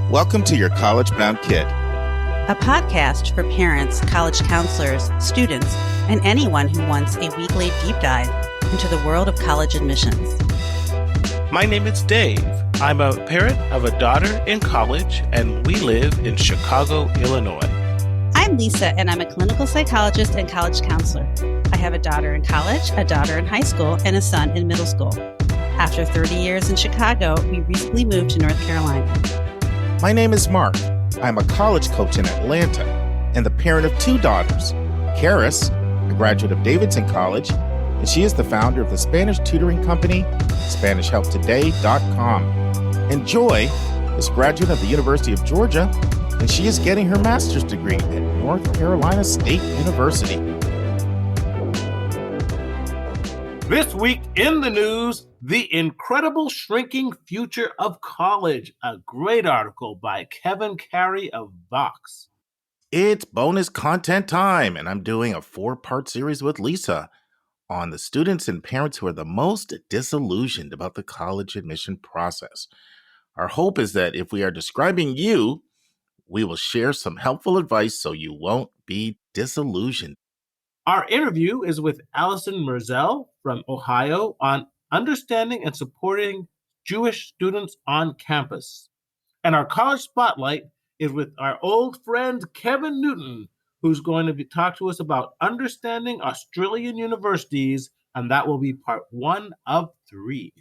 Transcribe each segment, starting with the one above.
Welcome to Your College Bound Kid, a podcast for parents, college counselors, students, and anyone who wants a weekly deep dive into the world of college admissions. My name is Dave. I'm a parent of a daughter in college, and we live in Chicago, Illinois. I'm Lisa, and I'm a clinical psychologist and college counselor. I have a daughter in college, a daughter in high school, and a son in middle school. After 30 years in Chicago, we recently moved to North Carolina. My name is Mark. I'm a college coach in Atlanta and the parent of two daughters. Karis, a graduate of Davidson College, and she is the founder of the Spanish tutoring company, SpanishHelpToday.com. And Joy is a graduate of the University of Georgia, and she is getting her master's degree at North Carolina State University. This week in the news, The Incredible Shrinking Future of College, a great article by Kevin Carey of Vox. It's bonus content time, and I'm doing a 4-part series with Lisa on the students and parents who are the most disillusioned about the college admission process. Our hope is that if we are describing you, we will share some helpful advice so you won't be disillusioned. Our interview is with Alison Merzel from Ohio on understanding and supporting Jewish students on campus. And our college spotlight is with our old friend Kevin Newton, who's going to talk to us about understanding Australian universities, and that will be part 1 of 3.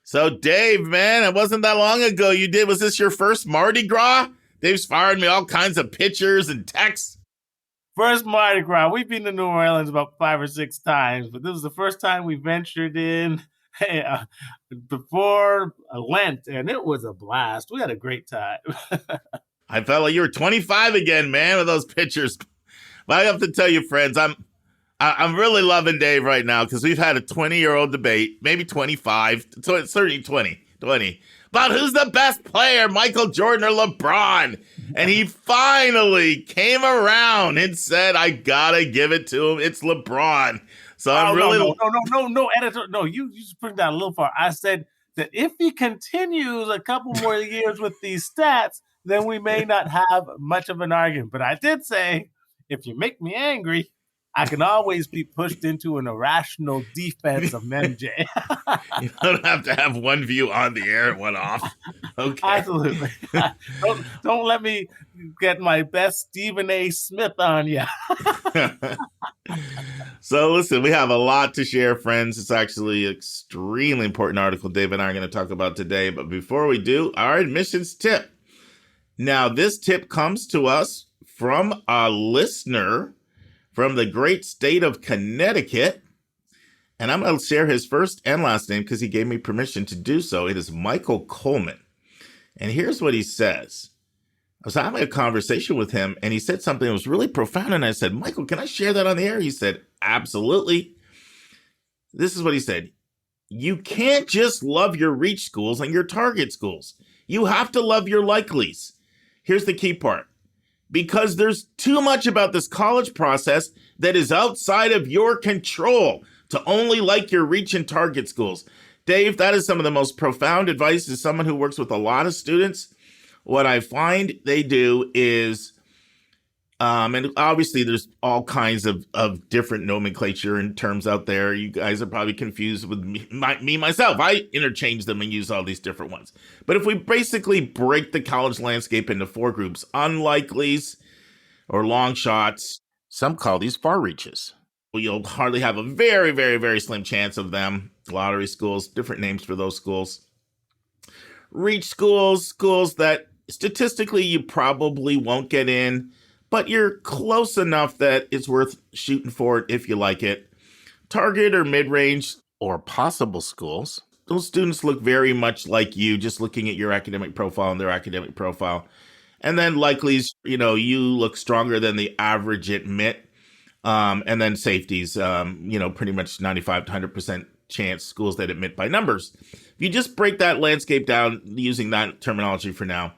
So Dave, man, it wasn't that long ago was this your first Mardi Gras? Dave's firing me all kinds of pictures and texts. First Mardi Gras. We've been to New Orleans about 5 or 6 times, but this was the first time we ventured in before Lent, and it was a blast. We had a great time. I felt like you were 25 again, man, with those pictures. But I have to tell you, friends, I'm really loving Dave right now because we've had a 20-year-old debate, maybe 25, certainly 20, about who's the best player, Michael Jordan or LeBron. And he finally came around and said, I gotta give it to him. It's LeBron. So I'm really... No, editor. No, you just put that a little far. I said that if he continues a couple more years with these stats, then we may not have much of an argument. But I did say, if you make me angry, I can always be pushed into an irrational defense of MJ. You don't have to have one view on the air and one off. Okay. Absolutely. Don't let me get my best Stephen A. Smith on you. So listen, we have a lot to share, friends. It's actually an extremely important article Dave and I are going to talk about today. But before we do, our admissions tip. Now, this tip comes to us from a listener from the great state of Connecticut. And I'm going to share his first and last name because he gave me permission to do so. It is Michael Coleman. And here's what he says. I was having a conversation with him, and he said something that was really profound. And I said, Michael, can I share that on the air? He said, absolutely. This is what he said. You can't just love your reach schools and your target schools. You have to love your likelies. Here's the key part. Because there's too much about this college process that is outside of your control to only like your reach and target schools. Dave, that is some of the most profound advice as someone who works with a lot of students. What I find they do is, and obviously there's all kinds of different nomenclature and terms out there. You guys are probably confused with me myself. I interchange them and use all these different ones. But if we basically break the college landscape into 4 groups, unlikelies or long shots, some call these far reaches. Well, you'll hardly have a very, very, very slim chance of them. Lottery schools, different names for those schools. Reach schools, schools that statistically you probably won't get in, but you're close enough that it's worth shooting for it if you like it. Target or mid-range or possible schools. Those students look very much like you, just looking at your academic profile and their academic profile. And then likelies, you look stronger than the average admit. And then safeties, pretty much 95 to 100% chance schools that admit by numbers. If you just break that landscape down using that terminology for now,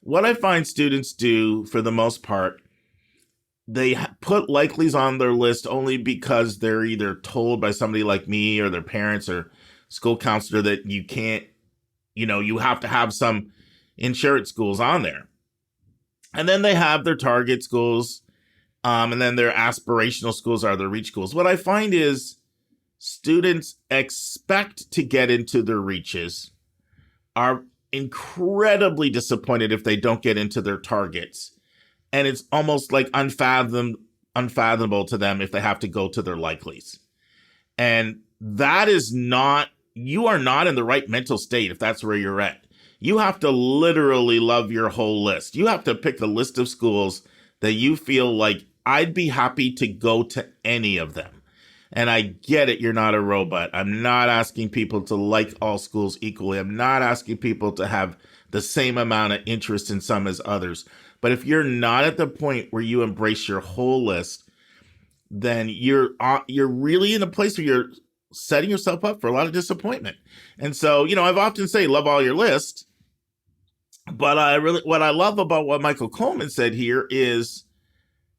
what I find students do for the most part, they put likelies on their list only because they're either told by somebody like me or their parents or school counselor that you can't, you have to have some insurance schools on there. And then they have their target schools, and then their aspirational schools are their reach schools. What I find is students expect to get into their reaches, are incredibly disappointed if they don't get into their targets. And it's almost like unfathomable to them if they have to go to their likelies. And that is not, you are not in the right mental state if that's where you're at. You have to literally love your whole list. You have to pick a list of schools that you feel like I'd be happy to go to any of them. And I get it, you're not a robot. I'm not asking people to like all schools equally. I'm not asking people to have the same amount of interest in some as others. But if you're not at the point where you embrace your whole list, then you're really in a place where you're setting yourself up for a lot of disappointment. And so, I've often say, love all your list. But what I love about what Michael Coleman said here is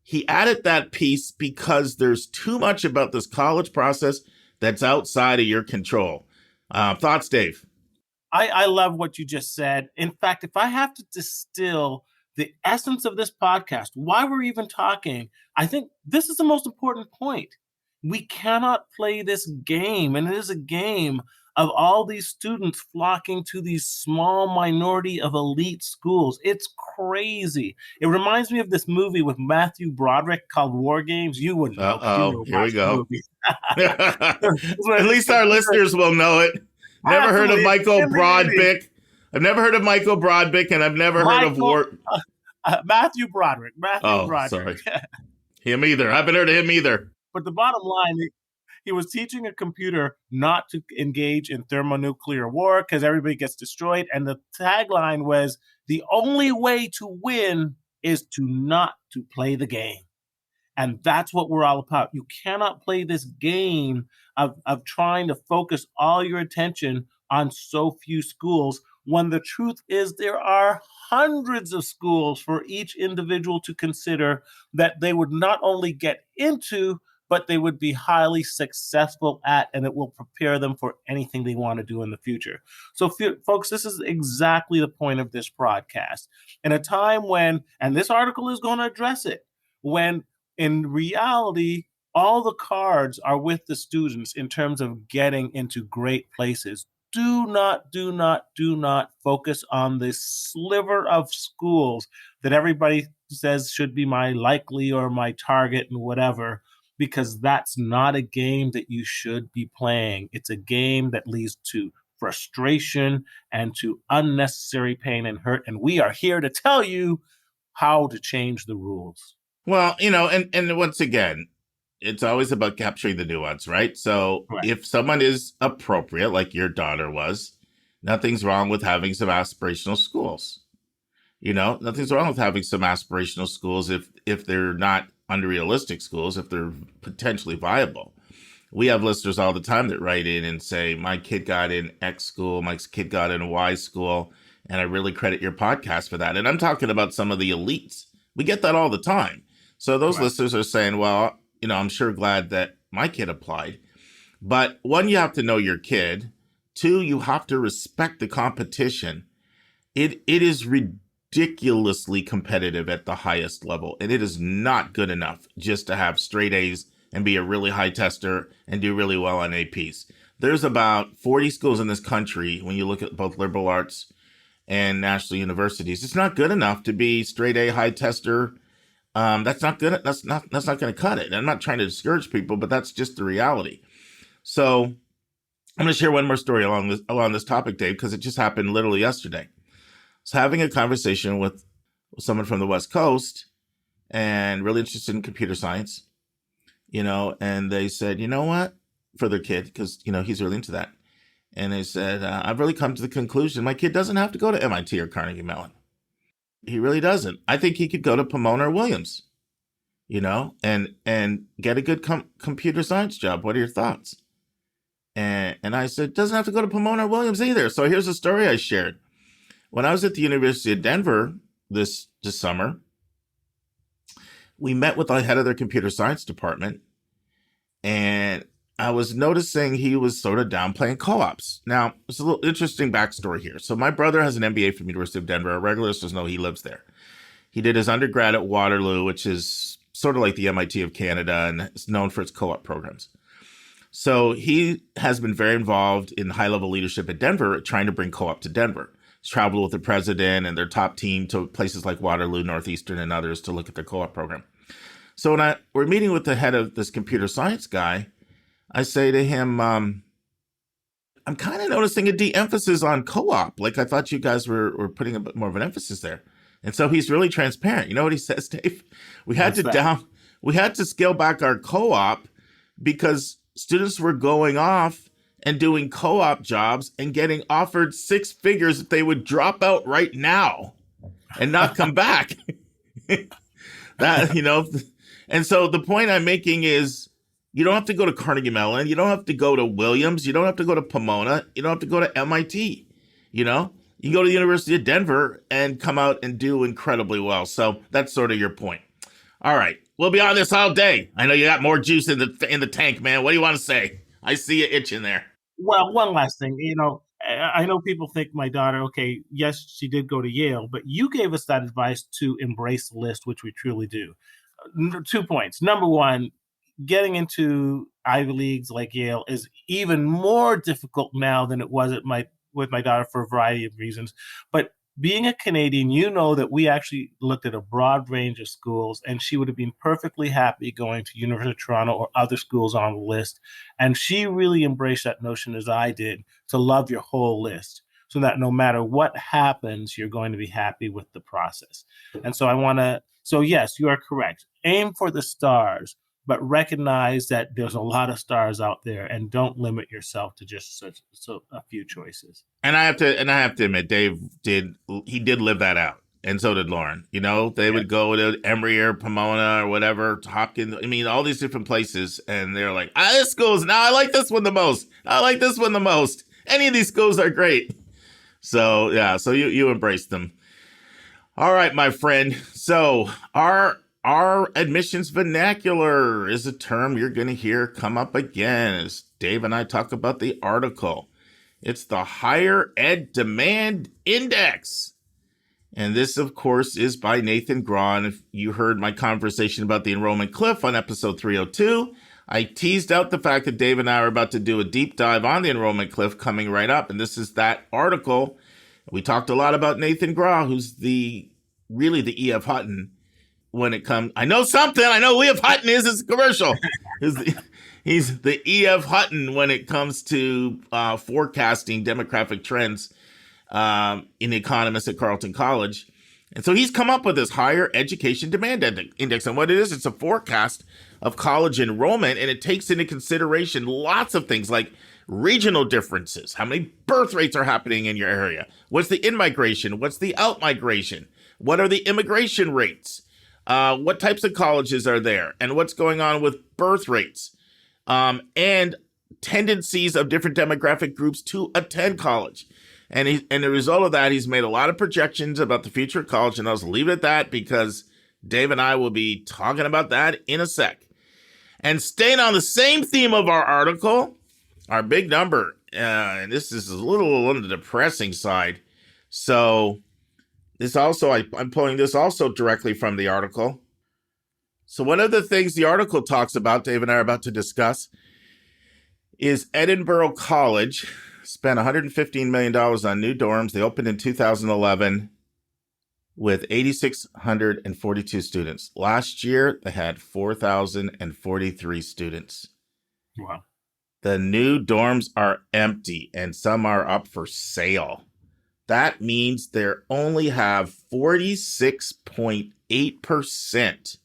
he added that piece because there's too much about this college process that's outside of your control. Thoughts, Dave? I love what you just said. In fact, if I have to distill the essence of this podcast, why we're even talking, I think this is the most important point. We cannot play this game, and it is a game of all these students flocking to these small minority of elite schools. It's crazy. It reminds me of this movie with Matthew Broderick called War Games. You wouldn't know. Uh-oh, here we go. At least our listeners will know it. Never heard of Michael Broderick. I've never heard of Michael Broderick, and I've never heard of War. Matthew Broderick. Broderick. Sorry. Him either. I haven't heard of him either. But the bottom line, he was teaching a computer not to engage in thermonuclear war because everybody gets destroyed. And the tagline was, the only way to win is to not to play the game. And that's what we're all about. You cannot play this game of trying to focus all your attention on so few schools when the truth is there are hundreds of schools for each individual to consider that they would not only get into, but they would be highly successful at, and it will prepare them for anything they want to do in the future. So, folks, this is exactly the point of this broadcast. In a time when, and this article is going to address it, when in reality, all the cards are with the students in terms of getting into great places. Do not focus on this sliver of schools that everybody says should be my likely or my target and whatever, because that's not a game that you should be playing. It's a game that leads to frustration and to unnecessary pain and hurt. And we are here to tell you how to change the rules. Well, and once again, it's always about capturing the nuance, right? So If someone is appropriate, like your daughter was, nothing's wrong with having some aspirational schools. Nothing's wrong with having some aspirational schools if they're not unrealistic schools, if they're potentially viable. We have listeners all the time that write in and say, my kid got in X school, my kid got in Y school, and I really credit your podcast for that. And I'm talking about some of the elites. We get that all the time. So those listeners are saying, well, I'm sure glad that my kid applied. But one, you have to know your kid. Two, you have to respect the competition. It is ridiculously competitive at the highest level. And it is not good enough just to have straight A's and be a really high tester and do really well on APs. There's about 40 schools in this country, when you look at both liberal arts and national universities. It's not good enough to be straight A high tester. That's not good. That's not going to cut it. I'm not trying to discourage people, but that's just the reality. So I'm going to share one more story along this topic, Dave, because it just happened literally yesterday. I was having a conversation with someone from the West Coast and really interested in computer science, and they said, you know what, for their kid, because, he's really into that. And they said, I've really come to the conclusion my kid doesn't have to go to MIT or Carnegie Mellon. He really doesn't. I think he could go to Pomona or Williams, and get a good computer science job. What are your thoughts? And I said, doesn't have to go to Pomona or Williams either. So here's a story I shared. When I was at the University of Denver this summer, we met with the head of their computer science department. And I was noticing he was sort of downplaying co-ops. Now, it's a little interesting backstory here. So my brother has an MBA from University of Denver. Our regular listeners know he lives there. He did his undergrad at Waterloo, which is sort of like the MIT of Canada and is known for its co-op programs. So he has been very involved in high-level leadership at Denver, trying to bring co-op to Denver. He's traveled with the president and their top team to places like Waterloo, Northeastern, and others to look at their co-op program. So when we're meeting with the head of this computer science guy, I say to him, I'm kind of noticing a de-emphasis on co-op. Like I thought you guys were putting a bit more of an emphasis there. And so he's really transparent. You know what he says, Dave? We had to scale back our co-op because students were going off and doing co-op jobs and getting offered six figures if they would drop out right now and not come back. And so the point I'm making is you don't have to go to Carnegie Mellon. You don't have to go to Williams. You don't have to go to Pomona. You don't have to go to MIT. You can go to the University of Denver and come out and do incredibly well. So that's sort of your point. All right. We'll be on this all day. I know you got more juice in the tank, man. What do you want to say? I see you itching there. Well, one last thing. I know people think my daughter, okay, yes, she did go to Yale, but you gave us that advice to embrace the list, which we truly do. 2 points. Number one, getting into Ivy Leagues like Yale is even more difficult now than it was with my daughter for a variety of reasons. But being a Canadian, you know that we actually looked at a broad range of schools, and she would have been perfectly happy going to University of Toronto or other schools on the list. And she really embraced that notion, as I did, to love your whole list, so that no matter what happens, you're going to be happy with the process. And so yes, you are correct. Aim for the stars, but recognize that there's a lot of stars out there, and don't limit yourself to just a few choices. And I have to admit, Dave did live that out, and so did Lauren. They would go to Emory or Pomona or whatever, Hopkins. I mean, all these different places, and they're like, this school's now. I like this one the most. I like this one the most. Any of these schools are great. So yeah, so you embrace them. All right, my friend. So our admissions vernacular is a term you're going to hear come up again as Dave and I talk about the article. It's the Higher Ed Demand Index. And this, of course, is by Nathan Graw. And if you heard my conversation about the enrollment cliff on episode 302, I teased out the fact that Dave and I are about to do a deep dive on the enrollment cliff coming right up. And this is that article. We talked a lot about Nathan Graw, who's really the E.F. Hutton when it comes. I know something. I know who E.F. Hutton is. It's a commercial. He's the E.F. Hutton when it comes to forecasting demographic trends in economists at Carleton College. And so he's come up with this Higher Education Demand Index. And what it is, it's a forecast of college enrollment, and it takes into consideration lots of things like regional differences. How many birth rates are happening in your area? What's the in-migration? What's the out-migration? What are the immigration rates? What types of colleges are there? And what's going on with birth rates? And tendencies of different demographic groups to attend college. And the result of that, he's made a lot of projections about the future of college. And I'll just leave it at that because Dave and I will be talking about that in a sec. And staying on the same theme of our article, our big number, and this is a little on the depressing side. So this also, I'm pulling this also directly from the article. So one of the things the article talks about, Dave and I are about to discuss, is Edinburgh College spent $115 million on new dorms. They opened in 2011 with 8,642 students. Last year, they had 4,043 students. Wow. The new dorms are empty and some are up for sale. That means they only have 46.8%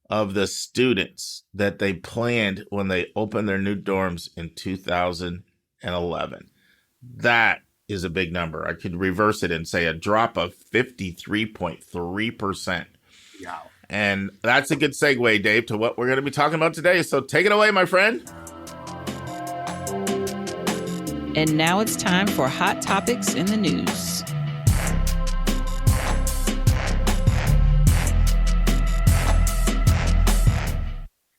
of the students that they planned when they opened their new dorms in 2011. That is a big number. I could reverse it and say a drop of 53.3%. Wow. And that's a good segue, Dave, to what we're going to be talking about today. So take it away, my friend. And now it's time for Hot Topics in the News.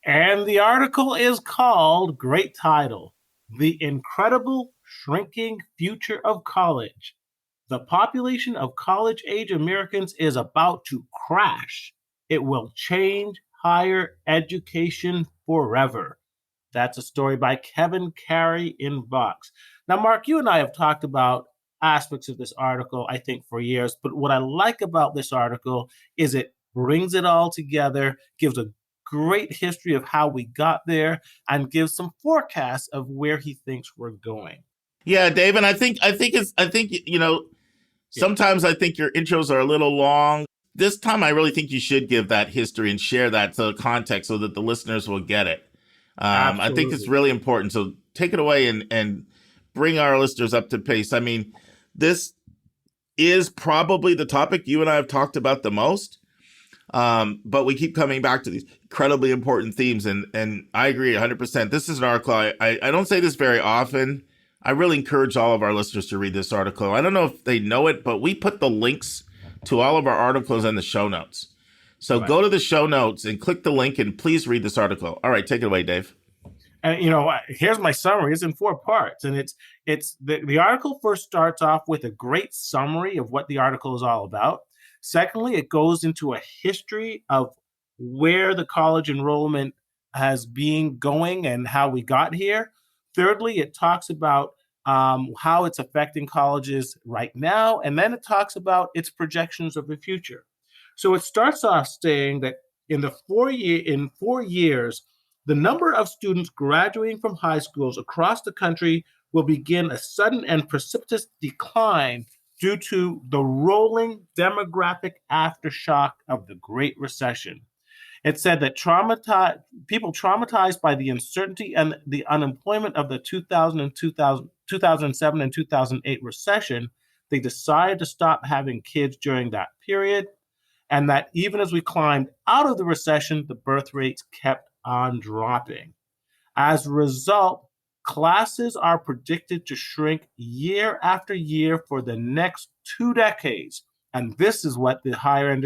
And And the article is called, great title, The Incredible Shrinking Future of College. The population of college-age Americans is about to crash. It will change higher education forever. That's a story by Kevin Carey in Vox. Now, Mark, you and I have talked about aspects of this article, I think, for years. But what I like about this article is it brings it all together, gives a great history of how we got there, and gives some forecasts of where he thinks we're going. Yeah, Dave, and I think sometimes I think your intros are a little long. This time, I really think you should give that history and share that to the context so that the listeners will get it. I think it's really important. So take it away and bring our listeners up to pace. I mean, this is probably the topic you and I have talked about the most. But we keep coming back to these incredibly important themes. And I agree 100%. This is an article. I don't say this very often. I really encourage all of our listeners to read this article. I don't know if they know it, but we put the links to all of our articles in the show notes. So Go to the show notes and click the link and please read this article. All right, take it away, Dave. And, here's my summary. It's in 4 parts. And it's the article first starts off with a great summary of what the article is all about. Secondly, it goes into a history of where the college enrollment has been going and how we got here. Thirdly, it talks about how it's affecting colleges right now. And then it talks about its projections of the future. So it starts off saying that in 4 years, the number of students graduating from high schools across the country will begin a sudden and precipitous decline due to the rolling demographic aftershock of the Great Recession. It said that people traumatized by the uncertainty and the unemployment of the 2007 and 2008 recession, they decided to stop having kids during that period, and that even as we climbed out of the recession, the birth rates kept on dropping. As a result, classes are predicted to shrink year after year for the next 2 decades. And this is what the higher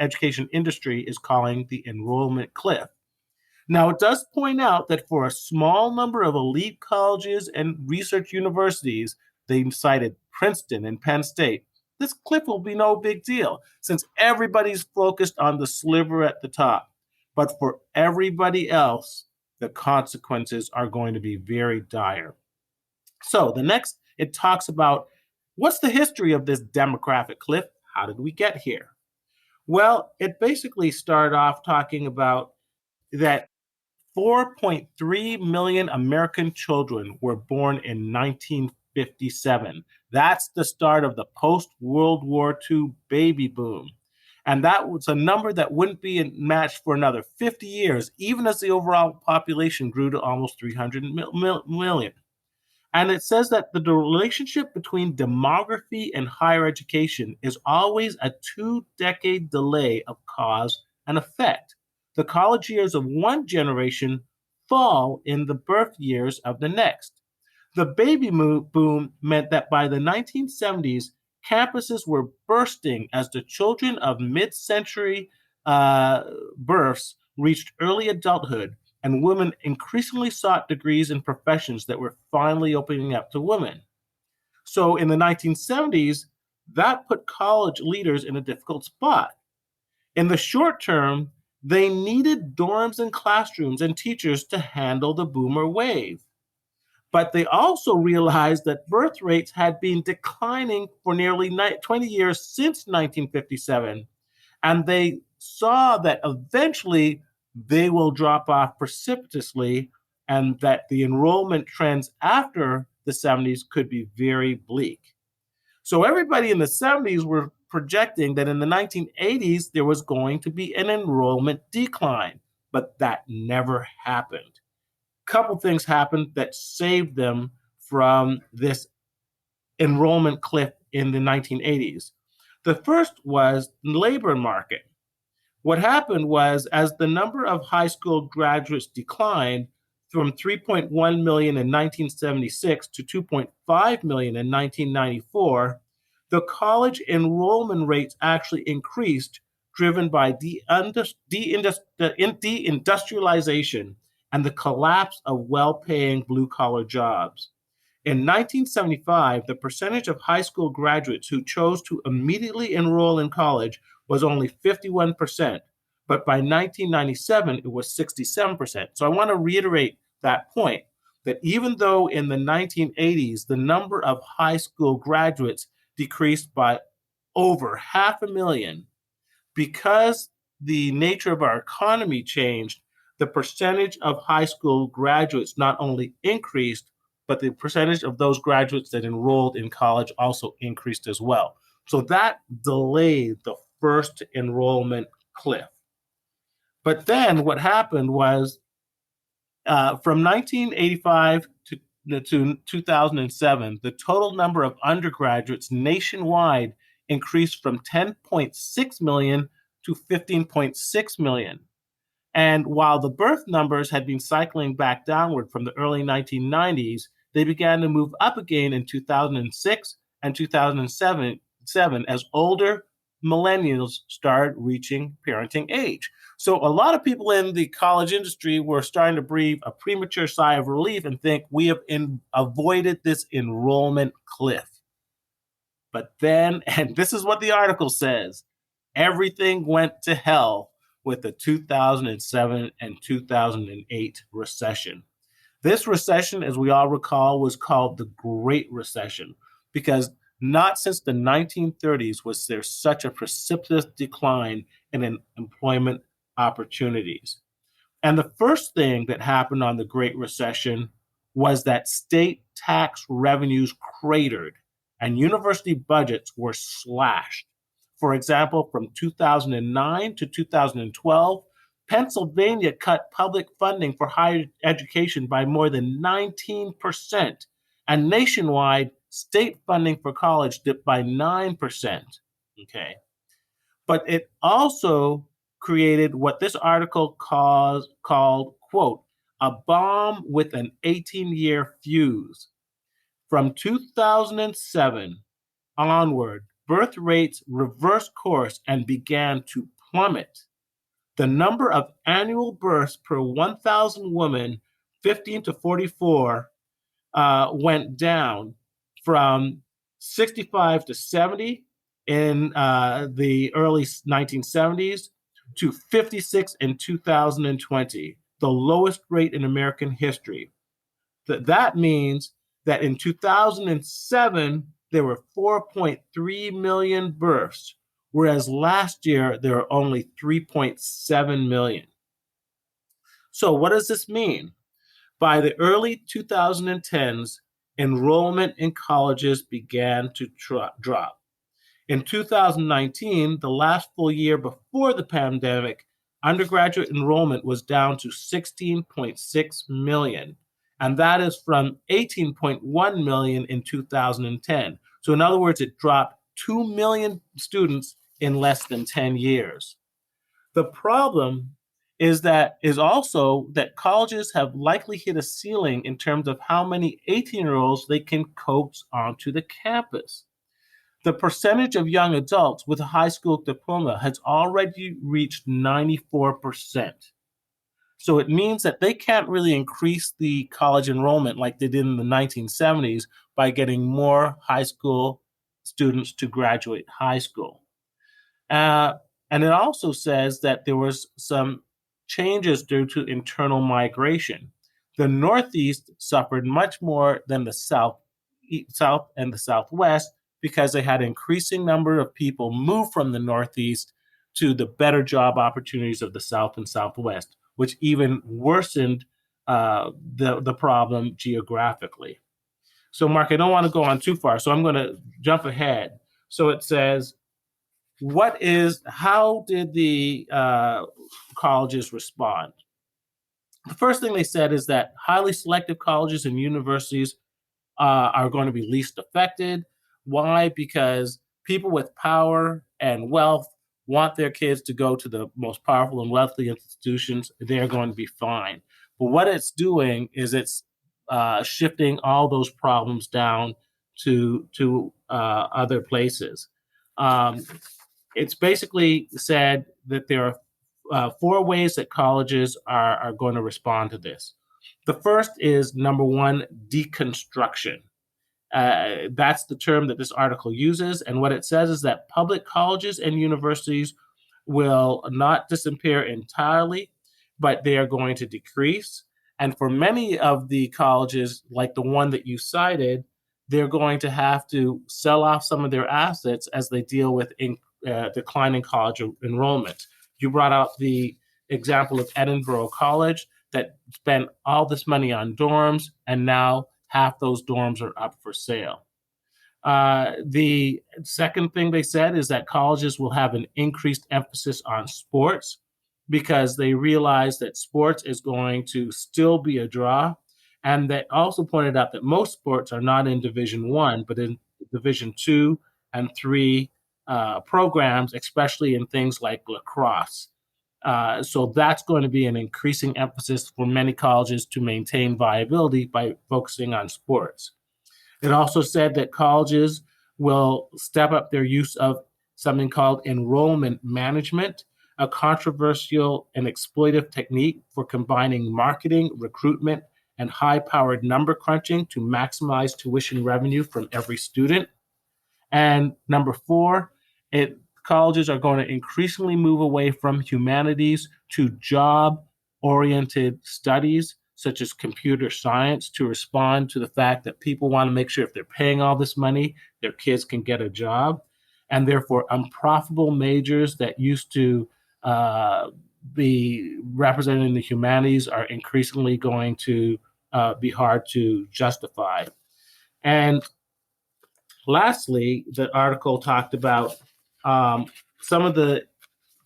education industry is calling the enrollment cliff. Now, it does point out that for a small number of elite colleges and research universities, they cited Princeton and Penn State, this cliff will be no big deal since everybody's focused on the sliver at the top. But for everybody else, the consequences are going to be very dire. So the next, it talks about what's the history of this demographic cliff? How did we get here? Well, it basically started off talking about that 4.3 million American children were born in 1957. That's the start of the post-World War II baby boom. And that was a number that wouldn't be matched for another 50 years, even as the overall population grew to almost 300 million. And it says that the relationship between demography and higher education is always a 2-decade delay of cause and effect. The college years of one generation fall in the birth years of the next. The baby boom meant that by the 1970s, campuses were bursting as the children of mid-century births reached early adulthood, and women increasingly sought degrees in professions that were finally opening up to women. So in the 1970s, that put college leaders in a difficult spot. In the short term, they needed dorms and classrooms and teachers to handle the boomer wave. But they also realized that birth rates had been declining for nearly 20 years since 1957. And they saw that eventually they will drop off precipitously and that the enrollment trends after the 70s could be very bleak. So everybody in the 70s were projecting that in the 1980s there was going to be an enrollment decline, but that never happened. Couple things happened that saved them from this enrollment cliff in the 1980s. The first was the labor market. What happened was, as the number of high school graduates declined from 3.1 million in 1976 to 2.5 million in 1994, the college enrollment rates actually increased, driven by deindustrialization and the collapse of well-paying blue-collar jobs. In 1975, the percentage of high school graduates who chose to immediately enroll in college was only 51%, but by 1997, it was 67%. So I want to reiterate that point, that even though in the 1980s, the number of high school graduates decreased by over 500,000, because the nature of our economy changed, the percentage of high school graduates not only increased, but the percentage of those graduates that enrolled in college also increased as well. So that delayed the first enrollment cliff. But then what happened was from 1985 to 2007, the total number of undergraduates nationwide increased from 10.6 million to 15.6 million. And while the birth numbers had been cycling back downward from the early 1990s, they began to move up again in 2006 and 2007 as older millennials started reaching parenting age. So a lot of people in the college industry were starting to breathe a premature sigh of relief and think we have avoided this enrollment cliff. But then, and this is what the article says, everything went to hell with the 2007 and 2008 recession. This recession, as we all recall, was called the Great Recession because not since the 1930s was there such a precipitous decline in employment opportunities. And the first thing that happened on the Great Recession was that state tax revenues cratered and university budgets were slashed. For example, from 2009 to 2012, Pennsylvania cut public funding for higher education by more than 19%, and nationwide, state funding for college dipped by 9%. Okay, but it also created what this article called, quote, a bomb with an 18-year fuse. From 2007 onward, birth rates reversed course and began to plummet. The number of annual births per 1,000 women, 15 to 44, went down from 65 to 70 in the early 1970s to 56 in 2020, the lowest rate in American history. That means that in 2007, there were 4.3 million births, whereas last year there were only 3.7 million. So what does this mean? By the early 2010s, enrollment in colleges began to drop. In 2019, the last full year before the pandemic, undergraduate enrollment was down to 16.6 million. And that is from 18.1 million in 2010. So in other words, it dropped 2 million students in less than 10 years. The problem is also that colleges have likely hit a ceiling in terms of how many 18-year-olds they can coax onto the campus. The percentage of young adults with a high school diploma has already reached 94%. So it means that they can't really increase the college enrollment like they did in the 1970s by getting more high school students to graduate high school. And it also says that there was some changes due to internal migration. The Northeast suffered much more than the South and the Southwest because they had an increasing number of people move from the Northeast to the better job opportunities of the South and Southwest, which even worsened the problem geographically. So, Mark, I don't want to go on too far, so I'm going to jump ahead. So it says, how did the colleges respond? The first thing they said is that highly selective colleges and universities are going to be least affected. Why? Because people with power and wealth want their kids to go to the most powerful and wealthy institutions. They're going to be fine. But what it's doing is it's shifting all those problems down to other places. It's basically said that there are four ways that colleges are going to respond to this. The first is, number one, deconstruction. That's the term that this article uses. And what it says is that public colleges and universities will not disappear entirely, but they are going to decrease. And for many of the colleges, like the one that you cited, they're going to have to sell off some of their assets as they deal with declining college enrollment. You brought out the example of Edinburgh College that spent all this money on dorms, and now half those dorms are up for sale. The second thing they said is that colleges will have an increased emphasis on sports because they realize that sports is going to still be a draw. And they also pointed out that most sports are not in Division I, but in Division II and III programs, especially in things like lacrosse. So that's going to be an increasing emphasis for many colleges to maintain viability by focusing on sports. It also said that colleges will step up their use of something called enrollment management, a controversial and exploitive technique for combining marketing, recruitment, and high-powered number crunching to maximize tuition revenue from every student. And number four, colleges are going to increasingly move away from humanities to job-oriented studies, such as computer science, to respond to the fact that people want to make sure if they're paying all this money, their kids can get a job. And therefore, unprofitable majors that used to be represented in the humanities are increasingly going to be hard to justify. And lastly, the article talked about some of the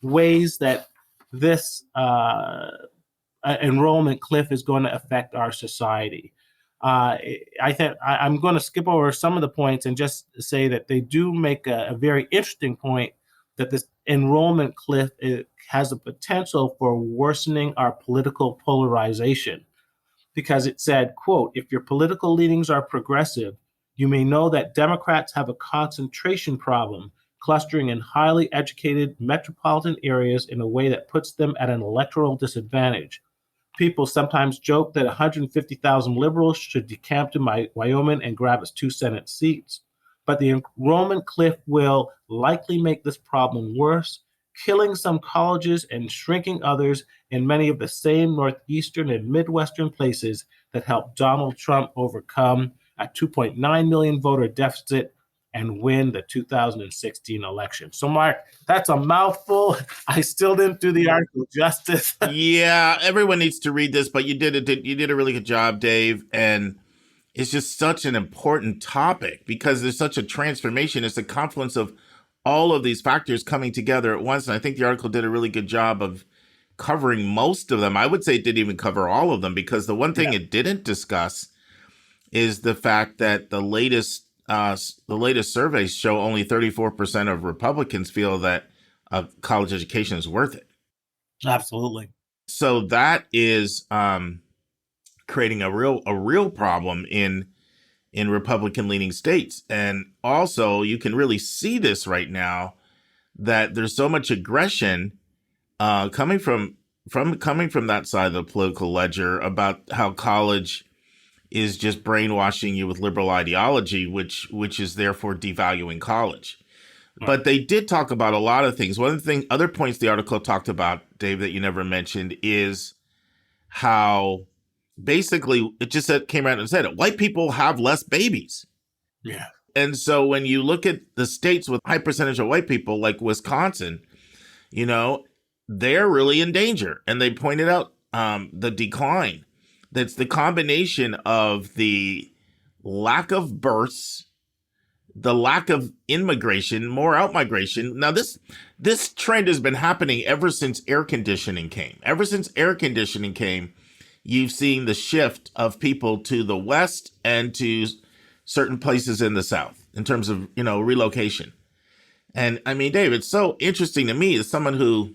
ways that this enrollment cliff is going to affect our society. I'm going to skip over some of the points and just say that they do make a very interesting point that this enrollment cliff has a potential for worsening our political polarization, because it said, quote, "If your political leanings are progressive, you may know that Democrats have a concentration problem, clustering in highly educated metropolitan areas in a way that puts them at an electoral disadvantage. People sometimes joke that 150,000 liberals should decamp to Wyoming and grab us 2 Senate seats. But the enrollment cliff will likely make this problem worse, killing some colleges and shrinking others in many of the same northeastern and midwestern places that helped Donald Trump overcome a 2.9 million voter deficit and win the 2016 election." So, Mark, that's a mouthful. I still didn't do the article justice. Yeah, everyone needs to read this, but you did a really good job, Dave. And it's just such an important topic because there's such a transformation. It's a confluence of all of these factors coming together at once. And I think the article did a really good job of covering most of them. I would say it didn't even cover all of them, because the one thing it didn't discuss is the fact that the latest surveys show only 34% of Republicans feel that college education is worth it. Absolutely. So that is creating a real problem in Republican-leaning states. And also, you can really see this right now, that there's so much aggression coming from that side of the political ledger about how college is just brainwashing you with liberal ideology, which is therefore devaluing college. Right. But they did talk about a lot of things. One of the other points the article talked about, Dave, that you never mentioned, is how basically it just came out and said it. White people have less babies. Yeah. And so when you look at the states with high percentage of white people, like Wisconsin, they're really in danger. And they pointed out the decline. That's the combination of the lack of births, the lack of immigration, more outmigration. Now, this trend has been happening ever since air conditioning came. Ever since air conditioning came, you've seen the shift of people to the West and to certain places in the South in terms of, relocation. And I mean, Dave, it's so interesting to me as someone who,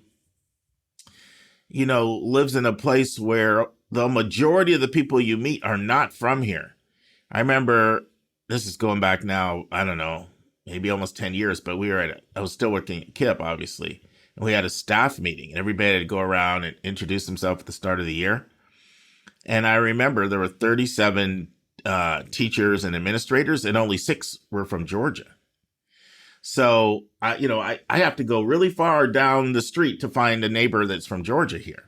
lives in a place where the majority of the people you meet are not from here. I remember, this is going back now, I don't know, maybe almost 10 years, but I was still working at KIPP, obviously. and we had a staff meeting, and everybody had to go around and introduce themselves at the start of the year. And I remember there were 37 teachers and administrators, and only 6 were from Georgia. So I have to go really far down the street to find a neighbor that's from Georgia here.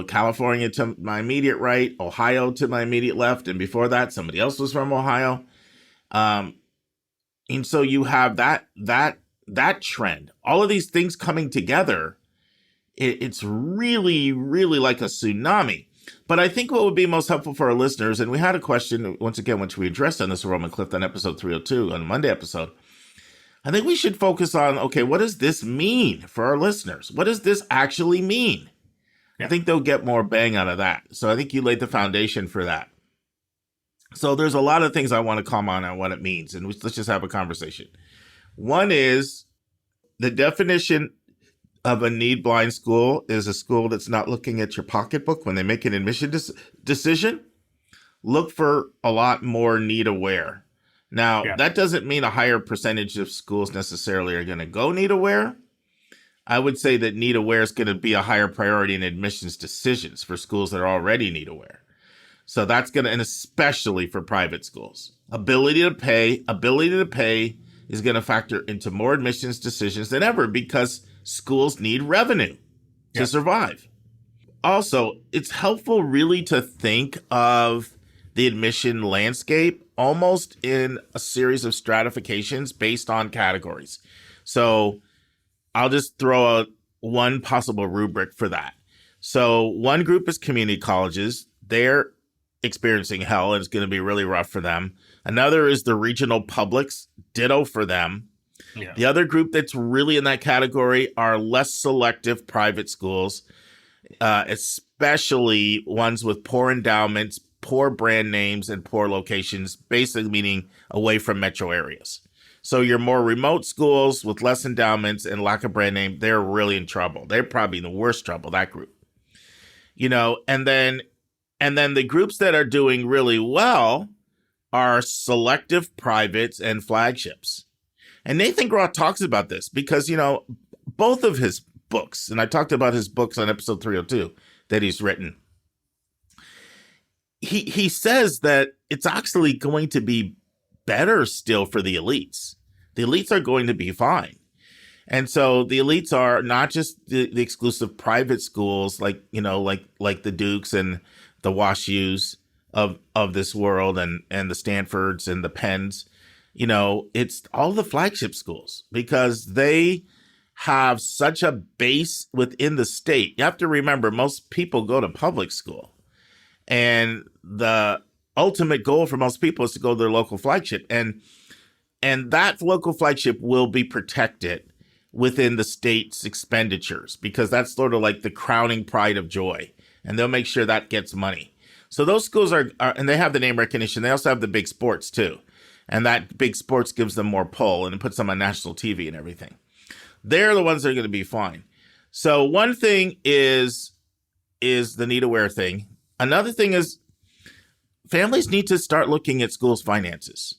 California to my immediate right, Ohio to my immediate left, and before that, somebody else was from Ohio. And so you have that trend. All of these things coming together, it's really, really like a tsunami. But I think what would be most helpful for our listeners, and we had a question, once again, which we addressed on this Roman Cliff on episode 302, on the Monday episode. I think we should focus on, okay, what does this mean for our listeners? What does this actually mean? Yeah. I think they'll get more bang out of that. So I think you laid the foundation for that. So there's a lot of things I want to comment on what it means, and let's just have a conversation. One is the definition of a need-blind school is a school that's not looking at your pocketbook when they make an admission decision. Look for a lot more need-aware. Now, That doesn't mean a higher percentage of schools necessarily are going to go need-aware. I would say that need-aware is going to be a higher priority in admissions decisions for schools that are already need-aware. So that's going to, and especially for private schools. Ability to pay is going to factor into more admissions decisions than ever because schools need revenue to survive. Also, it's helpful really to think of the admission landscape almost in a series of stratifications based on categories. So I'll just throw out one possible rubric for that. So one group is community colleges. They're experiencing hell, and it's going to be really rough for them. Another is the regional publics, ditto for them. Yeah. The other group that's really in that category are less selective private schools, especially ones with poor endowments, poor brand names, and poor locations, basically meaning away from metro areas. So your more remote schools with less endowments and lack of brand name, they're really in trouble. They're probably in the worst trouble, that group. And then the groups that are doing really well are selective privates and flagships. And Nathan Groth talks about this because, both of his books, and I talked about his books on episode 302 that he's written. He says that it's actually going to be better still for the elites. The elites are going to be fine. And so the elites are not just the exclusive private schools like the Dukes and the WashUs of this world and the Stanfords and the Penns. It's all the flagship schools because they have such a base within the state. You have to remember, most people go to public school. And the ultimate goal for most people is to go to their local flagship. And that local flagship will be protected within the state's expenditures because that's sort of like the crowning pride of joy. And they'll make sure that gets money. So those schools are and they have the name recognition. They also have the big sports too. And that big sports gives them more pull and it puts them on national TV and everything. They're the ones that are going to be fine. So one thing is the need-aware thing. Another thing is families need to start looking at schools' finances.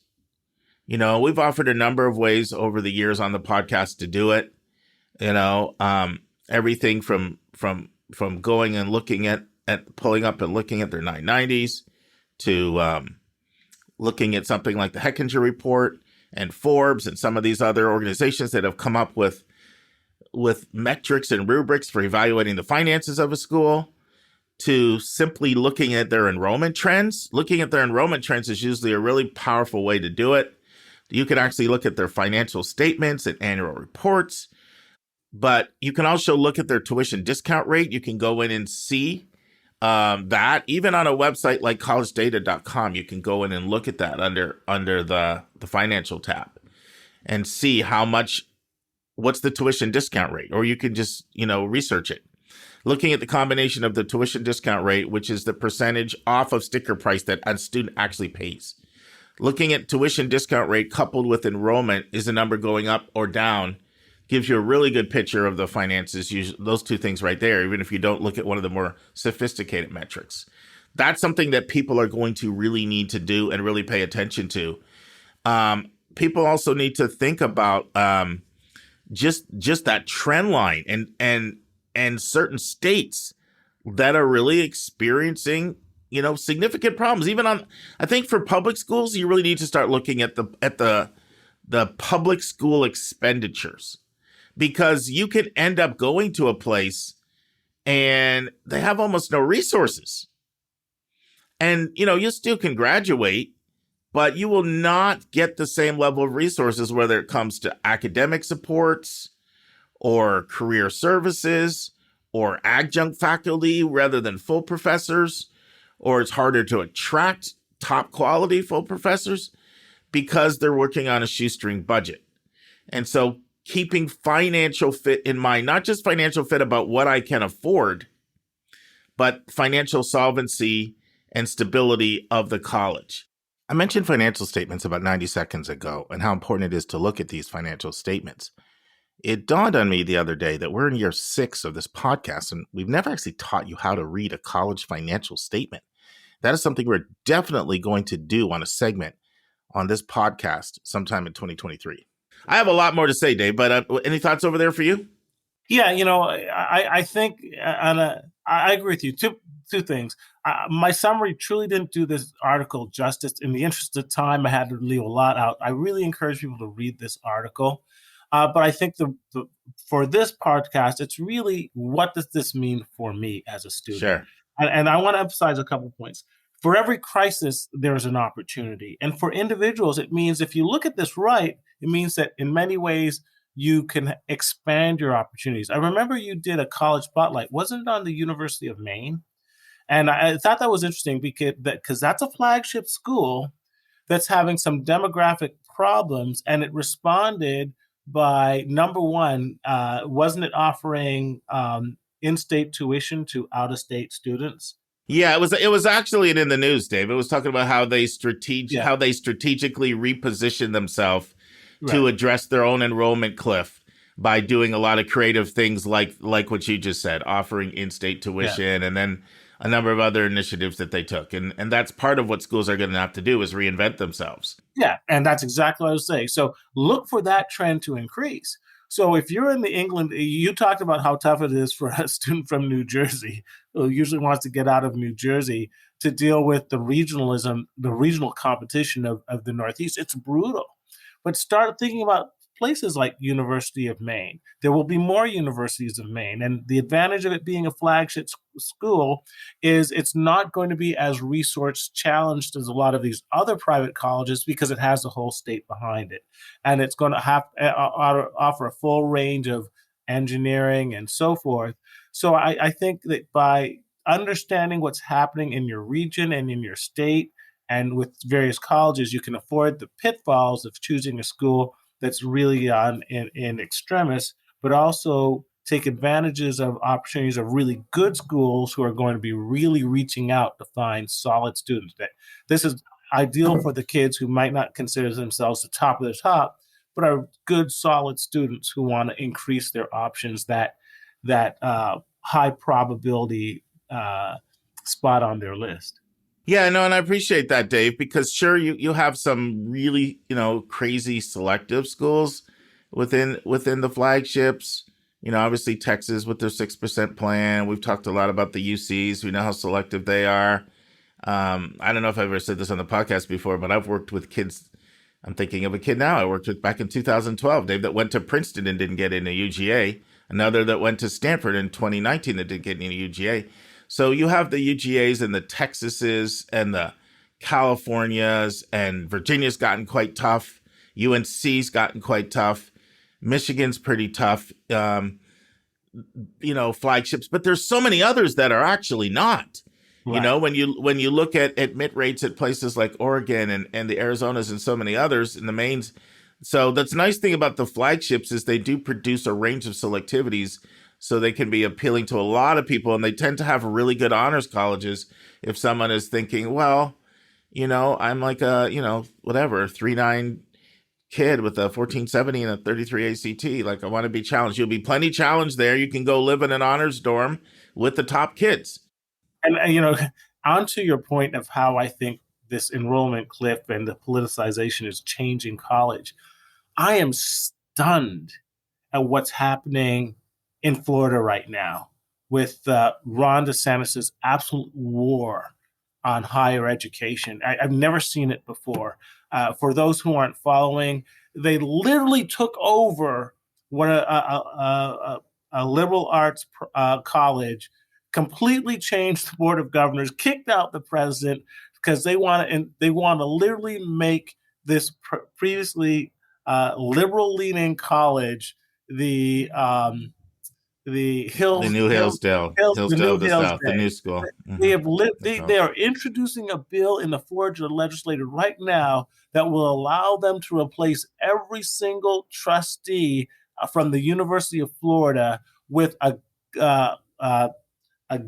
We've offered a number of ways over the years on the podcast to do it. Everything from going and looking at pulling up and looking at their 990s to looking at something like the Hechinger Report and Forbes and some of these other organizations that have come up with metrics and rubrics for evaluating the finances of a school, to simply looking at their enrollment trends. Looking at their enrollment trends is usually a really powerful way to do it. You can actually look at their financial statements and annual reports, but you can also look at their tuition discount rate. You can go in and see that. Even on a website like collegedata.com, you can go in and look at that under the financial tab and see what's the tuition discount rate, or you can just, research it. Looking at the combination of the tuition discount rate, which is the percentage off of sticker price that a student actually pays. Looking at tuition discount rate coupled with enrollment, is the number going up or down, gives you a really good picture of the finances. Those two things right there, even if you don't look at one of the more sophisticated metrics. That's something that people are going to really need to do and really pay attention to. People also need to think about just that trend line and certain states that are really experiencing, significant problems. Even I think for public schools, you really need to start looking at the public school expenditures, because you can end up going to a place and they have almost no resources. And, you still can graduate, but you will not get the same level of resources, whether it comes to academic supports or career services or adjunct faculty rather than full professors, or it's harder to attract top quality full professors because they're working on a shoestring budget. And so keeping financial fit in mind, not just financial fit about what I can afford, but financial solvency and stability of the college. I mentioned financial statements about 90 seconds ago and how important it is to look at these financial statements. It dawned on me the other day that we're in year 6 of this podcast, and we've never actually taught you how to read a college financial statement. That is something we're definitely going to do on a segment on this podcast sometime in 2023. I have a lot more to say, Dave, but any thoughts over there for you? Yeah, I think, and I agree with you. Two things. My summary truly didn't do this article justice. In the interest of time, I had to leave a lot out. I really encourage people to read this article. But I think for this podcast, it's really, what does this mean for me as a student? Sure. And I want to emphasize a couple points. For every crisis, there's an opportunity. And for individuals, it means if you look at this right, it means that in many ways, you can expand your opportunities. I remember you did a college spotlight. Wasn't it on the University of Maine? And I thought that was interesting because that's a flagship school that's having some demographic problems. And it responded by, number one, wasn't it offering in-state tuition to out-of-state students? Yeah, it was actually in the news, Dave. It was talking about how they strategically reposition themselves to address their own enrollment cliff by doing a lot of creative things like what you just said, offering in-state tuition, and then a number of other initiatives that they took. And that's part of what schools are going to have to do, is reinvent themselves. Yeah, and that's exactly what I was saying. So look for that trend to increase. So if you're in England, you talked about how tough it is for a student from New Jersey, who usually wants to get out of New Jersey, to deal with the regional competition of the Northeast. It's brutal. But start thinking about places like University of Maine. There will be more universities of Maine. And the advantage of it being a flagship school is it's not going to be as resource challenged as a lot of these other private colleges, because it has the whole state behind it. And it's going to have offer a full range of engineering and so forth. So I think that by understanding what's happening in your region and in your state and with various colleges, you can afford the pitfalls of choosing a school that's really in extremis, but also take advantages of opportunities of really good schools who are going to be really reaching out to find solid students. That this is ideal for the kids who might not consider themselves the top of the top, but are good, solid students who want to increase their options, that high probability spot on their list. Yeah, no, and I appreciate that, Dave, because sure, you have some really, crazy selective schools within the flagships. Obviously Texas with their 6% plan. We've talked a lot about the UCs. We know how selective they are. I don't know if I've ever said this on the podcast before, but I've worked with kids. I'm thinking of a kid now I worked with back in 2012, Dave, that went to Princeton and didn't get into UGA. Another that went to Stanford in 2019 that didn't get into UGA. So you have the UGAs and the Texases and the Californias, and Virginia's gotten quite tough. UNC's gotten quite tough. Michigan's pretty tough, flagships. But there's so many others that are actually not. Right. When you look at admit rates at places like Oregon and the Arizonas and so many others in the Maines. So that's the nice thing about the flagships is they do produce a range of selectivities, so they can be appealing to a lot of people, and they tend to have really good honors colleges. If someone is thinking, well, I'm like a, 3.9 kid with a 1470 and a 33 ACT, like I want to be challenged. You'll be plenty challenged there. You can go live in an honors dorm with the top kids. And, onto your point of how I think this enrollment cliff and the politicization is changing college, I am stunned at what's happening in Florida right now with Ron DeSantis' absolute war on higher education. I've never seen it before. For those who aren't following, they literally took over what a liberal arts college, completely changed the board of governors, kicked out the president because they want to literally make this previously liberal-leaning college the new Hillsdale of the South, the new school. Mm-hmm. They are introducing a bill in the Florida legislature right now that will allow them to replace every single trustee from the University of Florida with a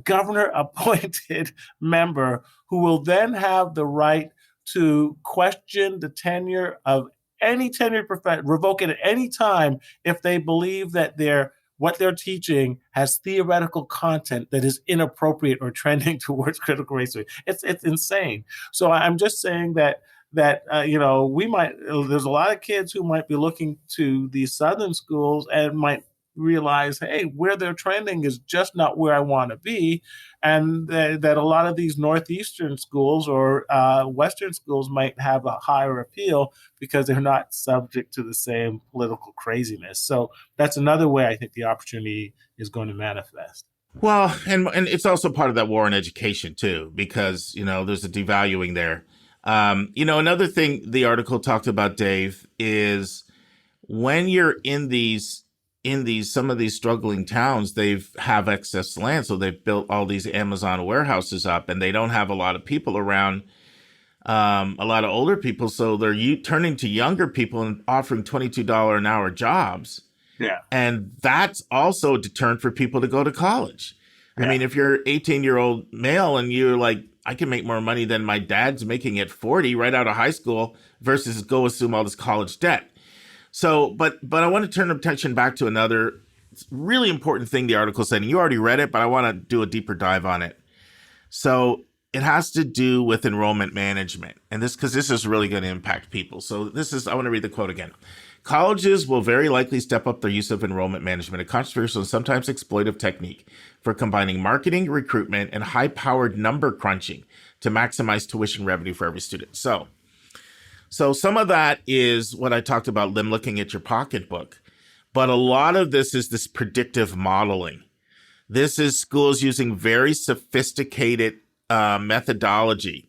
governor-appointed member who will then have the right to question the tenure of any tenured professor, revoke it at any time if they believe that what they're teaching has theoretical content that is inappropriate or trending towards critical race theory. It's insane. So I'm just saying that there's a lot of kids who might be looking to these Southern schools and might realize, hey, where they're trending is just not where I want to be, and that a lot of these Northeastern schools or Western schools might have a higher appeal because they're not subject to the same political craziness. So that's another way I think the opportunity is going to manifest. Well, and it's also part of that war on education too, because there's a devaluing there. Another thing the article talked about, Dave, is when you're in some of these struggling towns, they have excess land. So they've built all these Amazon warehouses up, and they don't have a lot of people around, a lot of older people. So they're turning to younger people and offering $22 an hour jobs. Yeah. And that's also a deterrent for people to go to college. Yeah. I mean, if you're 18-year-old male and you're like, I can make more money than my dad's making at 40 right out of high school versus go assume all this college debt. So, but I want to turn attention back to another really important thing the article said, and you already read it, but I want to do a deeper dive on it. So it has to do with enrollment management, and because this is really going to impact people. So I want to read the quote again. Colleges will very likely step up their use of enrollment management, a controversial and sometimes exploitive technique for combining marketing, recruitment, and high-powered number crunching to maximize tuition revenue for every student. So some of that is what I talked about, them looking at your pocketbook. But a lot of this is this predictive modeling. This is schools using very sophisticated methodology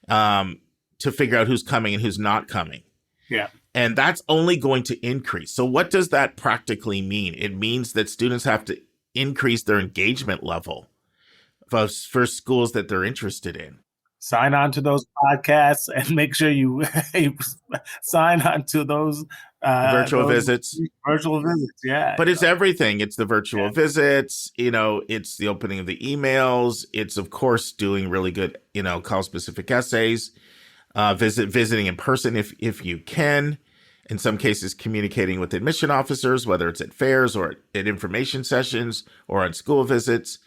to figure out who's coming and who's not coming. Yeah. And that's only going to increase. So what does that practically mean? It means that students have to increase their engagement level for schools that they're interested in. Sign on to those podcasts and make sure you sign on to those virtual visits. Virtual visits, yeah. But it's everything. It's the virtual visits. It's the opening of the emails. It's, of course, doing really good, call-specific essays. Visiting in person if you can. In some cases, communicating with admission officers, whether it's at fairs or at information sessions or on school visits,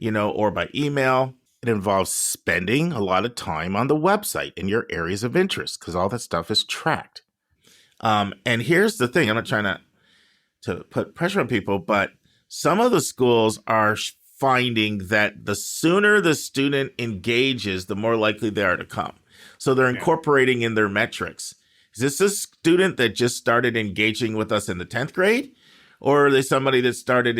or by email. It involves spending a lot of time on the website in your areas of interest because all that stuff is tracked. And here's the thing. I'm not trying to put pressure on people, but some of the schools are finding that the sooner the student engages, the more likely they are to come. So they're incorporating in their metrics. Is this a student that just started engaging with us in the 10th grade? Or are they somebody that started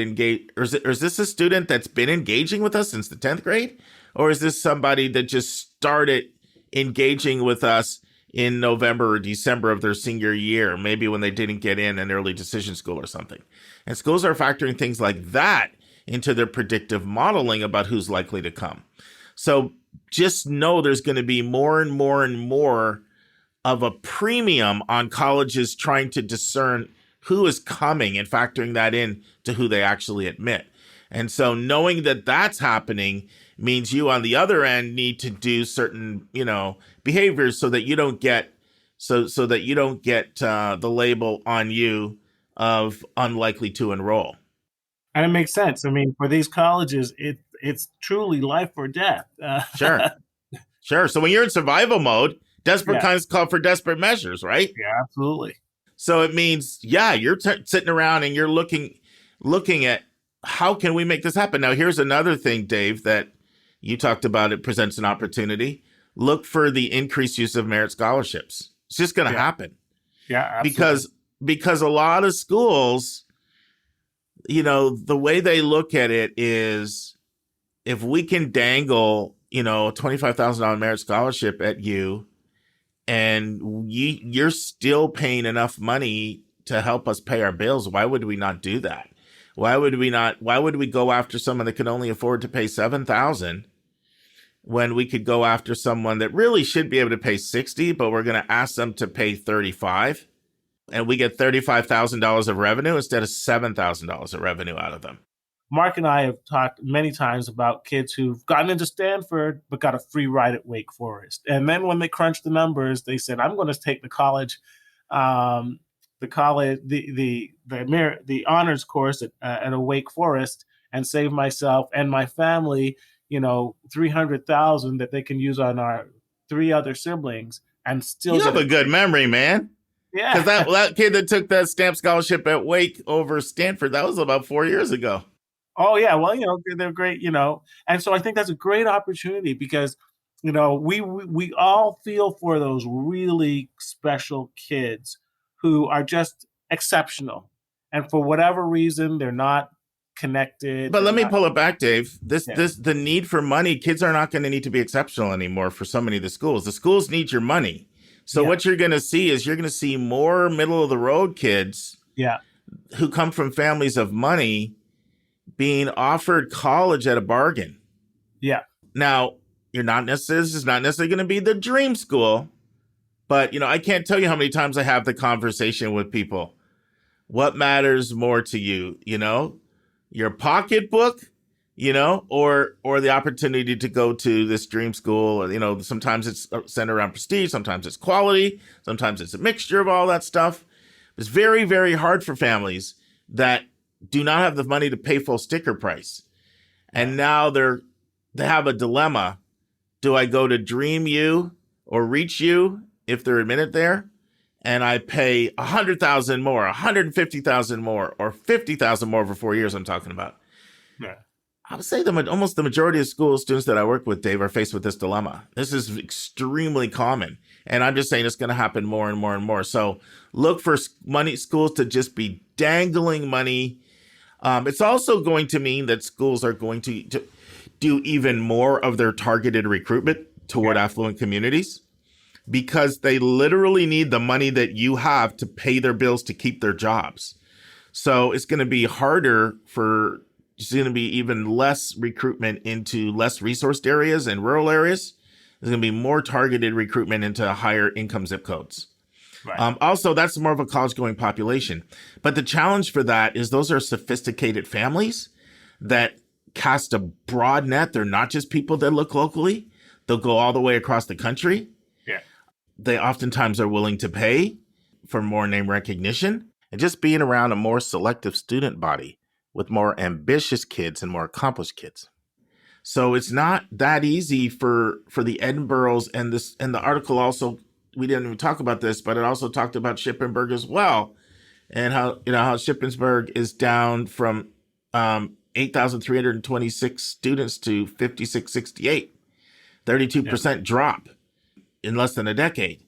or is this a student that's been engaging with us since the 10th grade? Or is this somebody that just started engaging with us in November or December of their senior year, maybe when they didn't get in an early decision school or something? And schools are factoring things like that into their predictive modeling about who's likely to come. So just know there's going to be more and more and more of a premium on colleges trying to discern who is coming and factoring that in to who they actually admit. And so knowing that that's happening means you on the other end need to do certain, behaviors so that you don't get the label on you of unlikely to enroll. And it makes sense. I mean, for these colleges, it's truly life or death. Sure. So when you're in survival mode, desperate times call for desperate measures, right? Yeah, absolutely. So it means, yeah, you're sitting around and you're looking at how can we make this happen? Now, here's another thing, Dave, that you talked about. It presents an opportunity. Look for the increased use of merit scholarships. It's just going to happen. Yeah, absolutely. Because a lot of schools, the way they look at it is, if we can dangle, a $25,000 merit scholarship at you, and you're still paying enough money to help us pay our bills, why would we not do that? Why would we go after someone that can only afford to pay $7,000 when we could go after someone that really should be able to pay $60,000, but we're going to ask them to pay $35,000, and we get $35,000 of revenue instead of $7,000 of revenue out of them? Mark and I have talked many times about kids who've gotten into Stanford but got a free ride at Wake Forest. And then when they crunched the numbers, they said, I'm going to take the honors course at a Wake Forest and save myself and my family, $300,000 that they can use on our 3 other siblings and still. You have a good memory, man. Yeah. Because that kid that took that stamp scholarship at Wake over Stanford, that was about 4 years ago. Oh, yeah. Well, they're great, And so I think that's a great opportunity because, we all feel for those really special kids who are just exceptional. And for whatever reason, they're not connected. But let me pull it back, Dave. The need for money, kids are not going to need to be exceptional anymore for so many of the schools. The schools need your money. So what you're going to see is you're going to see more middle of the road kids who come from families of money being offered college at a bargain. Yeah. Now, this is not necessarily going to be the dream school, but, I can't tell you how many times I have the conversation with people. What matters more to you, your pocketbook, or the opportunity to go to this dream school? Sometimes it's centered around prestige, sometimes it's quality, sometimes it's a mixture of all that stuff. It's very, very hard for families that do not have the money to pay full sticker price. And now they have a dilemma. Do I go to Dream U or Reach U if they're admitted there? And I pay $100,000 more, $150,000 more, or $50,000 more for 4 years I'm talking about. Yeah. I would say almost the majority of school students that I work with, Dave, are faced with this dilemma. This is extremely common. And I'm just saying it's going to happen more and more and more. So look for schools to just be dangling money. It's also going to mean that schools are going to do even more of their targeted recruitment toward affluent communities, because they literally need the money that you have to pay their bills to keep their jobs. So it's going to be harder it's going to be even less recruitment into less resourced areas and rural areas. There's going to be more targeted recruitment into higher income zip codes. Right. Also, that's more of a college-going population. But the challenge for that is those are sophisticated families that cast a broad net. They're not just people that look locally. They'll go all the way across the country. Yeah. They oftentimes are willing to pay for more name recognition, and just being around a more selective student body with more ambitious kids and more accomplished kids. So it's not that easy for the Edinburghs, and the article also, we didn't even talk about this, but it also talked about Shippensburg as well, and how Shippensburg is down from 8,326 students to 5,668, 32% drop in less than a decade.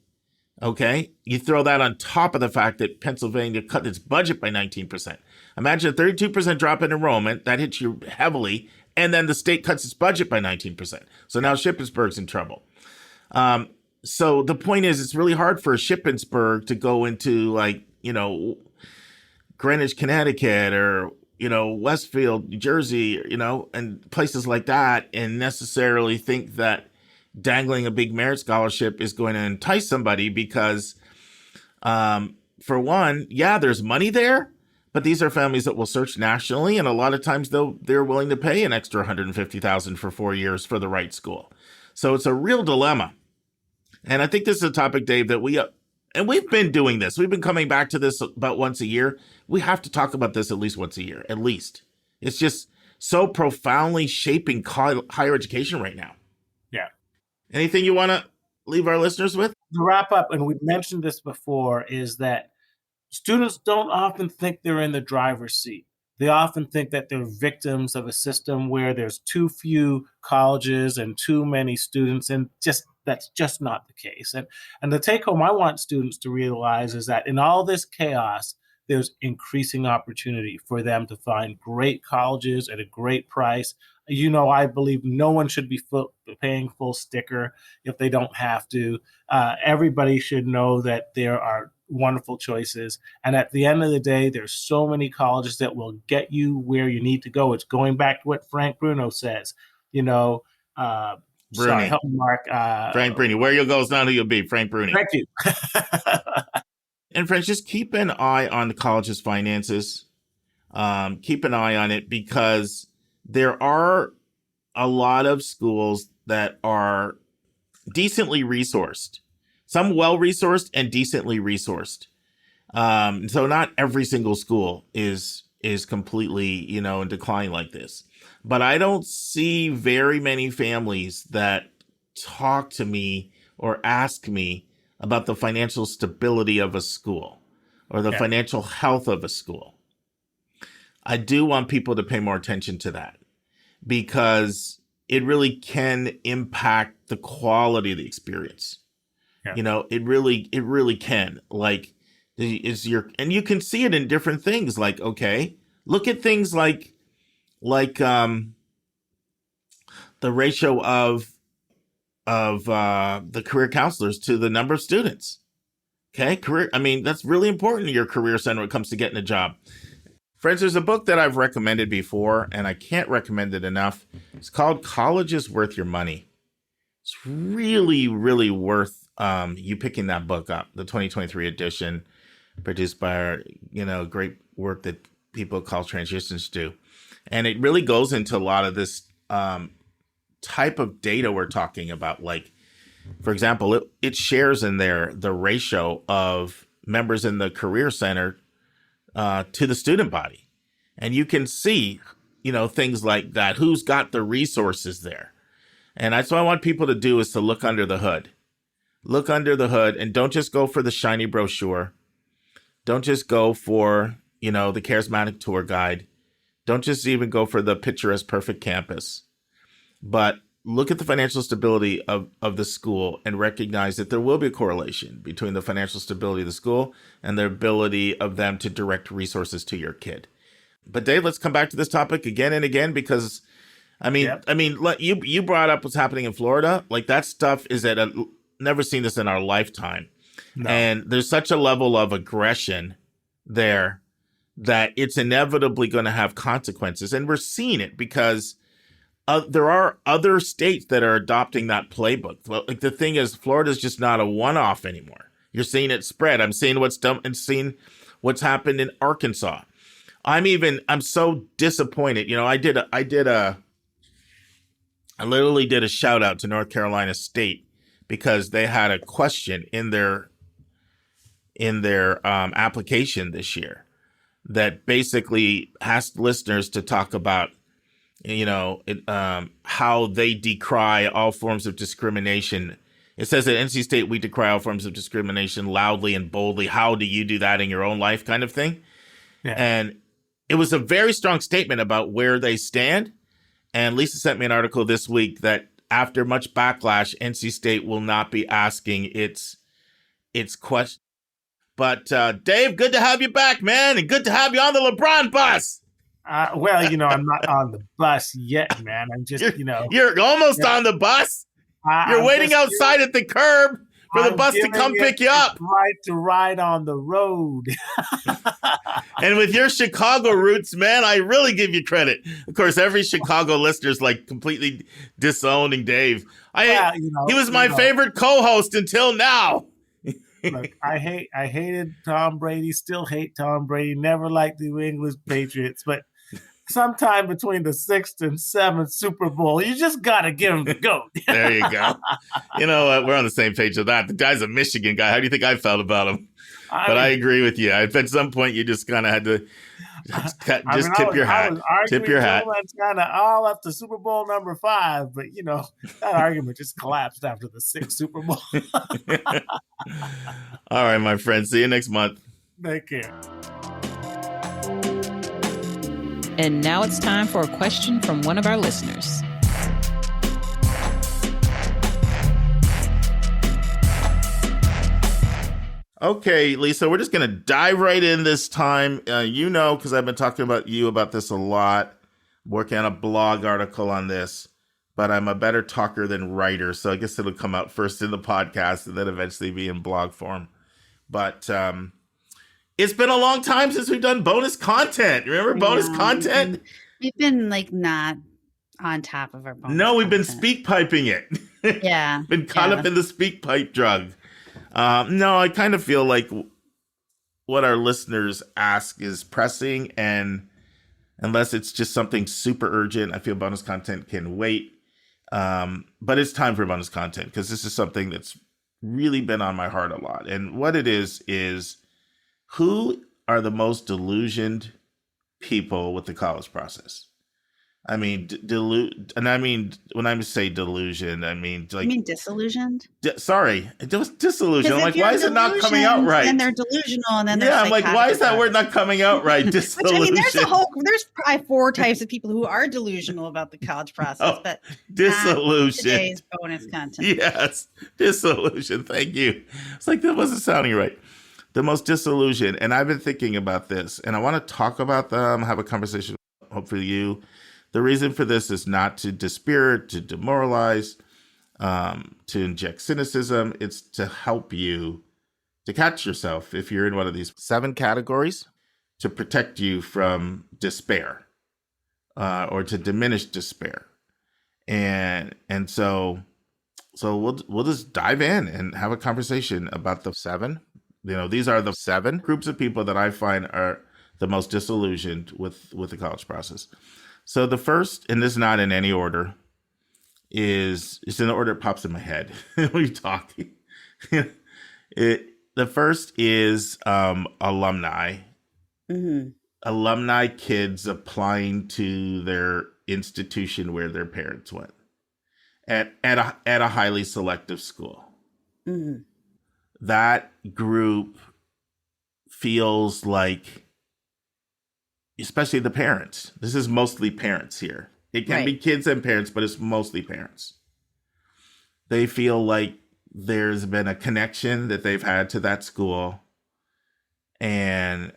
Okay, you throw that on top of the fact that Pennsylvania cut its budget by 19%. Imagine a 32% drop in enrollment that hits you heavily, and then the state cuts its budget by 19%. So now Shippensburg's in trouble. So the point is, it's really hard for Shippensburg to go into Greenwich, Connecticut, or Westfield, New Jersey, and places like that, and necessarily think that dangling a big merit scholarship is going to entice somebody, because for one, there's money there, but these are families that will search nationally, and a lot of times they're willing to pay an extra $150,000 for 4 years for the right school. So it's a real dilemma. And I think this is a topic, Dave, that we've been doing this. We've been coming back to this about once a year. We have to talk about this at least once a year, at least. It's just so profoundly shaping higher education right now. Yeah. Anything you want to leave our listeners with? To wrap up, and we've mentioned this before, is that students don't often think they're in the driver's seat. They often think that they're victims of a system where there's too few colleges and too many students, and that's just not the case. And the take home I want students to realize is that in all this chaos, there's increasing opportunity for them to find great colleges at a great price. I believe no one should be paying full sticker if they don't have to. Everybody should know that there are wonderful choices. And at the end of the day, there's so many colleges that will get you where you need to go. It's going back to what Frank Bruno says. Sorry, help me, Mark. Frank Bruni. Where you'll go is not who you'll be. Frank Bruni. Thank you. And friends, just keep an eye on the college's finances. Keep an eye on it, because there are a lot of schools that are decently resourced. Some well-resourced and decently resourced. So not every single school is completely, in decline like this. But I don't see very many families that talk to me or ask me about the financial stability of a school or the financial health of a school. I do want people to pay more attention to that, because it really can impact the quality of the experience. Yeah. It really can. Like, and you can see it in different things. Like, okay, look at things like the ratio of the career counselors to the number of students. Okay, that's really important in your career center when it comes to getting a job. Friends, there's a book that I've recommended before, and I can't recommend it enough. It's called College is Worth Your Money. It's really, really worth you picking that book up, the 2023 edition, produced by our, great work that people at College Transitions do. And it really goes into a lot of this type of data we're talking about. Like, for example, it shares in there the ratio of members in the career center to the student body. And you can see, things like that. Who's got the resources there? And that's what I want people to do, is to look under the hood. Look under the hood, and don't just go for the shiny brochure. Don't just go for, the charismatic tour guide. Don't just even go for the picturesque perfect campus. But look at the financial stability of the school and recognize that there will be a correlation between the financial stability of the school and the ability of them to direct resources to your kid. But Dave, let's come back to this topic again and again, because you brought up what's happening in Florida. Like, that stuff is never seen this in our lifetime. No. And there's such a level of aggression there that it's inevitably going to have consequences. And we're seeing it because there are other states that are adopting that playbook. Like, the thing is, Florida's just not a one-off anymore. You're seeing it spread. I'm seeing what's done and seeing what's happened in Arkansas. I'm so disappointed. I literally did a shout out to North Carolina State because they had a question in their application this year that basically asked listeners to talk about, how they decry all forms of discrimination. It says at NC State, we decry all forms of discrimination loudly and boldly. How do you do that in your own life, kind of thing? Yeah. And it was a very strong statement about where they stand. And Lisa sent me an article this week that after much backlash, NC State will not be asking its question. But Dave, good to have you back, man, and good to have you on the LeBron bus. I'm not on the bus yet, man. I'm just, You're almost on the bus. You're waiting outside at the curb for the bus to come pick you up. Right to ride on the road. And with your Chicago roots, man, I really give you credit. Of course, every Chicago listener's like completely disowning Dave. He was my favorite co-host until now. Look, I hated Tom Brady, still hate Tom Brady, never liked the New England Patriots, but sometime between the 6th and 7th Super Bowl, you just got to give him the GOAT. There you go. You know what? We're on the same page with that. The guy's a Michigan guy. How do you think I felt about him? I agree with you. At some point, you just kind of had to tip your hat. Tip your hat. Kind of all up to Super Bowl number 5, but that argument just collapsed after the 6th Super Bowl. All right, my friend. See you next month. Take care. And now it's time for a question from one of our listeners. Okay, Lisa, we're just going to dive right in this time. Because I've been talking about this a lot, working on a blog article on this, but I'm a better talker than writer, so I guess it'll come out first in the podcast and then eventually be in blog form. But it's been a long time since we've done bonus content. Remember bonus content? We've been not on top of our bonus No, we've been content. speak piping it. Yeah. Been caught up in the speak pipe drug. No, I kind of feel like what our listeners ask is pressing, and unless it's just something super urgent, I feel bonus content can wait. But it's time for bonus content because this is something that's really been on my heart a lot. And what it is who are the most delusioned people with the college process? I mean, and I mean, when I say delusion, I mean You mean disillusioned? Sorry, it was disillusion. I'm like, if why you're is it not coming out right? And they're delusional, and then they're I'm like, why is that psychotic word not coming out right? Which, Disillusion. there's probably 4 types of people who are delusional about the college process, but disillusion. Today's bonus content. Yes, disillusion. Thank you. It's like that wasn't sounding right. The most disillusioned, and I've been thinking about this, and I want to talk about them, have a conversation, hopefully you. The reason for this is not to dispirit, to demoralize, to inject cynicism. It's to help you to catch yourself if you're in one of these 7 categories, to protect you from despair or to diminish despair. And so we'll just dive in and have a conversation about the 7. These are the 7 groups of people that I find are the most disillusioned with the college process. So the first, and this is not in any order, is in the order it pops in my head when we talk. The first is alumni. Mm-hmm. Alumni kids applying to their institution where their parents went at a highly selective school. Mm-hmm. That group feels like, especially the parents. This is mostly parents here. It can be kids and parents, but it's mostly parents. They feel like there's been a connection that they've had to that school, and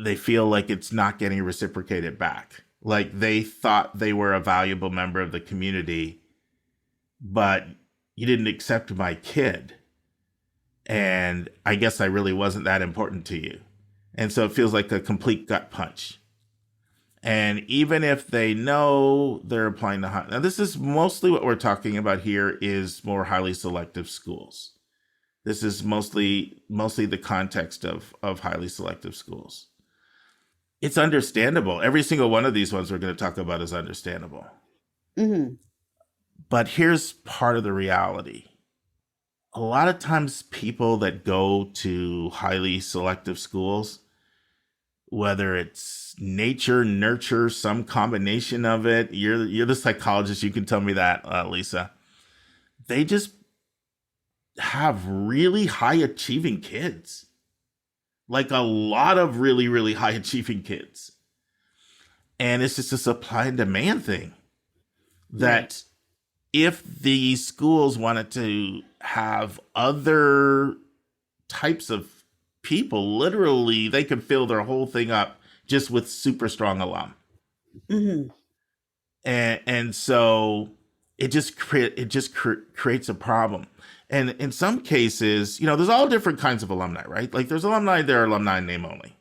they feel like it's not getting reciprocated back. Like they thought they were a valuable member of the community, but you didn't accept my kid. And I guess I really wasn't that important to you. And so it feels like a complete gut punch. And even if they know they're applying to now this is mostly what we're talking about here is more highly selective schools. This is mostly the context of highly selective schools. It's understandable. Every single one of these ones we're going to talk about is understandable. Mm-hmm. But here's part of the reality. A lot of times people that go to highly selective schools, whether it's nature, nurture, some combination of it, you're the psychologist, you can tell me that, Lisa. They just have really high achieving kids. Like a lot of really, really high achieving kids. And it's just a supply and demand thing. That if the schools wanted to have other types of people, literally, they could fill their whole thing up just with super strong alum. Mm-hmm. And so it just creates a problem. And in some cases, there's all different kinds of alumni, right? Like there's alumni that are alumni in name only.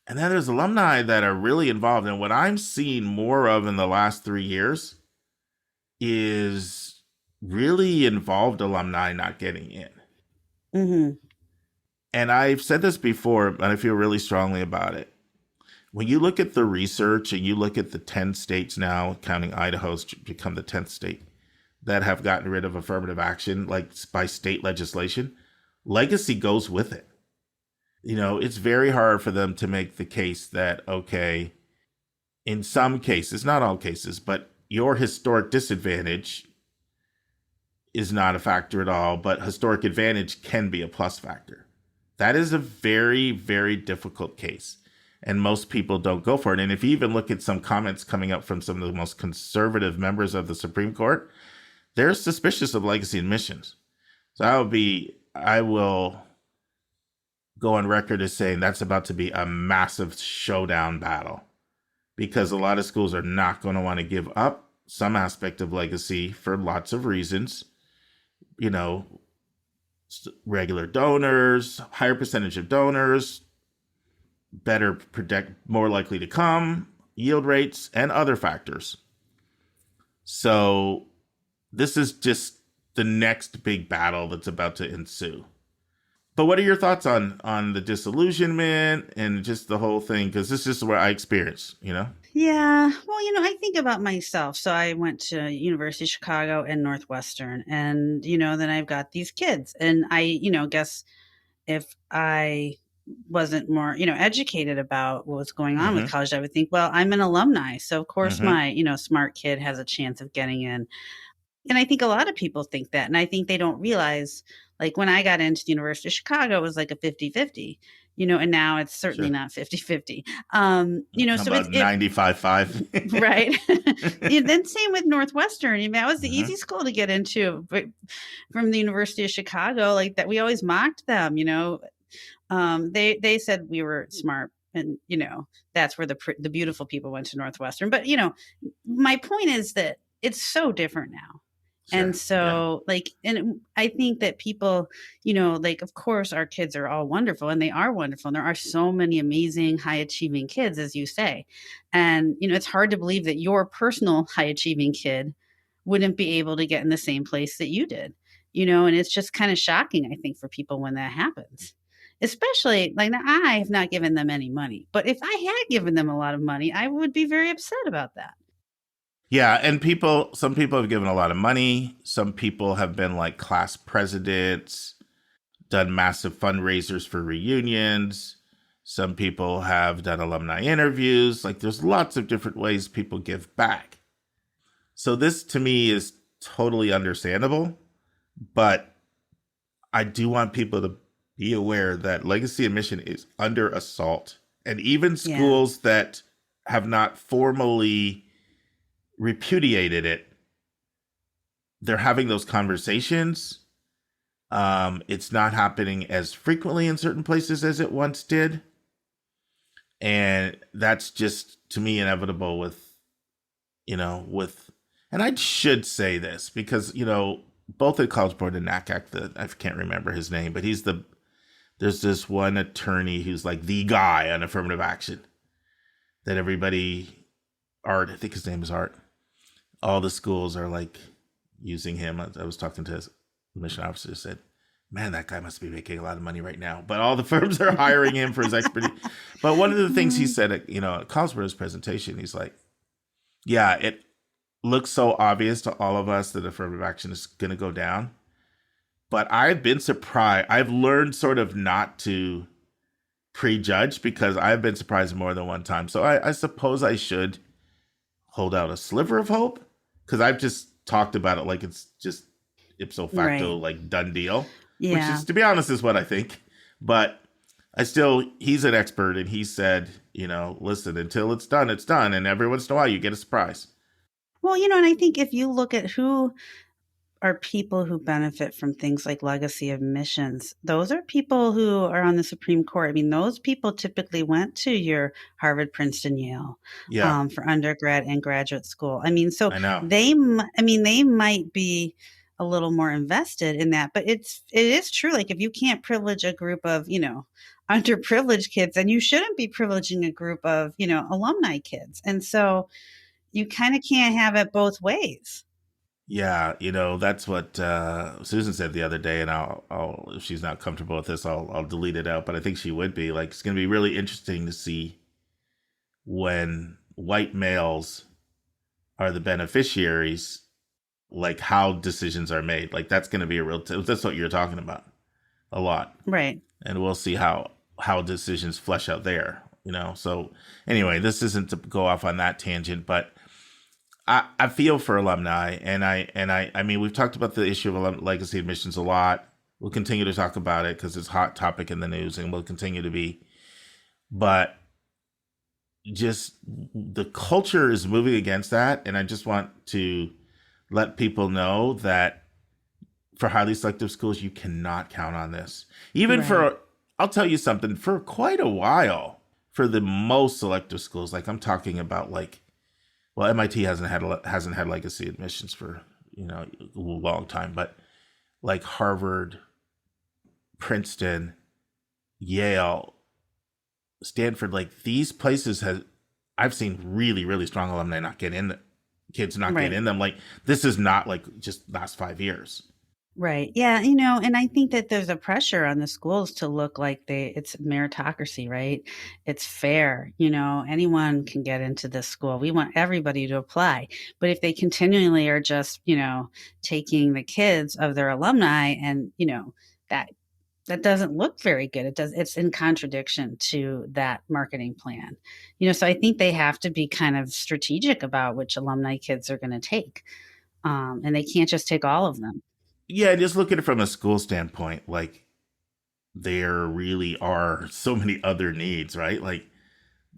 And then there's alumni that are really involved. And what I'm seeing more of in the last 3 years is really involved alumni not getting in. Mm-hmm. And I've said this before, but I feel really strongly about it. When you look at the research and you look at the 10 states now, counting Idaho's become the 10th state, that have gotten rid of affirmative action, like by state legislation, legacy goes with it. It's very hard for them to make the case that, okay, in some cases, not all cases, but your historic disadvantage is not a factor at all, but historic advantage can be a plus factor. That is a very, very difficult case. And most people don't go for it. And if you even look at some comments coming up from some of the most conservative members of the Supreme Court, they're suspicious of legacy admissions. So I will go on record as saying that's about to be a massive showdown battle, because a lot of schools are not going to want to give up some aspect of legacy for lots of reasons. You know, regular donors, higher percentage of donors, better predict, more likely to come, yield rates, and other factors. So this is just the next big battle that's about to ensue. But what are your thoughts on the disillusionment and just the whole thing? Because this is what I experienced, you know? Yeah. Well, I think about myself. So I went to University of Chicago and Northwestern, and, then I've got these kids, and I, guess if I wasn't more, educated about what was going on with college, I would think, well, I'm an alumni. So of course my, smart kid has a chance of getting in. And I think a lot of people think that. And I think they don't realize, like, when I got into the University of Chicago, it was like a 50-50, and now it's certainly not 50-50. So it's 95-5. Right. Then same with Northwestern. That was the easy school to get into, but from the University of Chicago, like that, we always mocked them, they said we were smart, and, that's where the beautiful people went to Northwestern. But, my point is that it's so different now. Sure. And so and I think that people, of course, our kids are all wonderful, and they are wonderful. And there are so many amazing, high achieving kids, as you say. And, it's hard to believe that your personal high achieving kid wouldn't be able to get in the same place that you did, and it's just kind of shocking, I think, for people when that happens. Especially, I have not given them any money, but if I had given them a lot of money, I would be very upset about that. Yeah, and some people have given a lot of money. Some people have been like class presidents, done massive fundraisers for reunions. Some people have done alumni interviews. Like, there's lots of different ways people give back. So this, to me, is totally understandable. But I do want people to be aware that legacy admission is under assault. And even schools that have not formally repudiated it, they're having those conversations. It's not happening as frequently in certain places as it once did. And that's just, to me, inevitable with, and I should say this because, both the College Board and NACAC, I can't remember his name, but there's this one attorney who's like the guy on affirmative action that everybody, Art, I think his name is Art. All the schools are like using him. I was talking to his admission officer, said, man, that guy must be making a lot of money right now. But all the firms are hiring him for his expertise. But one of the things he said, at College Board's presentation, he's like, yeah, it looks so obvious to all of us that affirmative action is going to go down. But I've been surprised. I've learned sort of not to prejudge because I've been surprised more than one time. So I suppose I should hold out a sliver of hope because I've just talked about it like it's just ipso facto, like done deal. Yeah. Which is, to be honest, is what I think. But he's an expert, and he said, listen, until it's done, it's done. And every once in a while you get a surprise. Well, and I think if you look at who are people who benefit from things like legacy admissions, those are people who are on the Supreme Court. I mean, those people typically went to your Harvard, Princeton, Yale for undergrad and graduate school. I mean, so they might be a little more invested in that, but it is true. Like, if you can't privilege a group of, underprivileged kids, then you shouldn't be privileging a group of, alumni kids. And so you kind of can't have it both ways. Yeah, that's what Susan said the other day, and I'll if she's not comfortable with this, I'll delete it out. But I think she would be. Like, it's going to be really interesting to see when white males are the beneficiaries, like how decisions are made. Like, that's going to be that's what you're talking about a lot, right? And we'll see how decisions flesh out there. So anyway, this isn't to go off on that tangent, but I feel for alumni, and I mean, we've talked about the issue of legacy admissions a lot. We'll continue to talk about it because it's a hot topic in the news, and will continue to be. But just the culture is moving against that, and I just want to let people know that for highly selective schools, you cannot count on this. Even Right. I'll tell you something, for quite a while, for the most selective schools, like I'm talking about, like, well, MIT hasn't had legacy admissions for, a long time, but like Harvard, Princeton, Yale, Stanford, like these places I've seen really, really strong alumni not get in, kids not Right. get in them. Like, this is not like just last 5 years. Right. Yeah. And I think that there's a pressure on the schools to look like it's meritocracy, right? It's fair. Anyone can get into this school. We want everybody to apply. But if they continually are just, taking the kids of their alumni and, that doesn't look very good. It's in contradiction to that marketing plan. So I think they have to be kind of strategic about which alumni kids are going to take. And they can't just take all of them. Yeah, just look at it from a school standpoint. Like, there really are so many other needs, right? Like,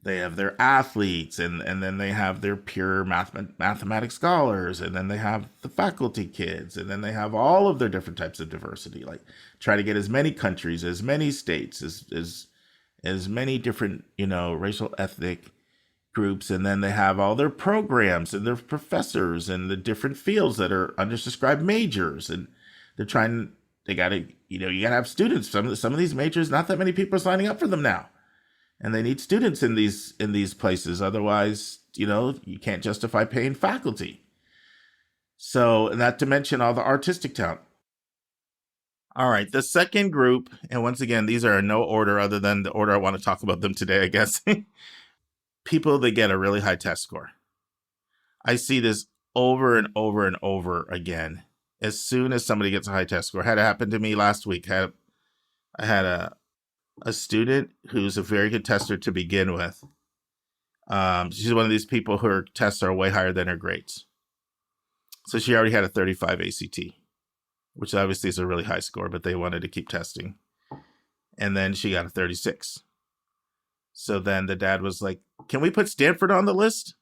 they have their athletes, and then they have their pure mathematics scholars, and then they have the faculty kids, and then they have all of their different types of diversity. Like, try to get as many countries, as many states, as many different, racial, ethnic groups, and then they have all their programs and their professors and the different fields that are undersubscribed majors, and they gotta, you gotta have students. Some of these majors, not that many people are signing up for them now, and they need students in these places. Otherwise, you can't justify paying faculty. So, not to mention all the artistic talent. All right, the second group, and once again, these are in no order other than the order I want to talk about them today, I guess. People that get a really high test score. I see this over and over and over again. As soon as somebody gets a high test score, had it happen to me last week. I had a student who's a very good tester to begin with. She's one of these people who her tests are way higher than her grades. So she already had a 35 ACT, which obviously is a really high score, but they wanted to keep testing. And then she got a 36. So then the dad was like, can we put Stanford on the list?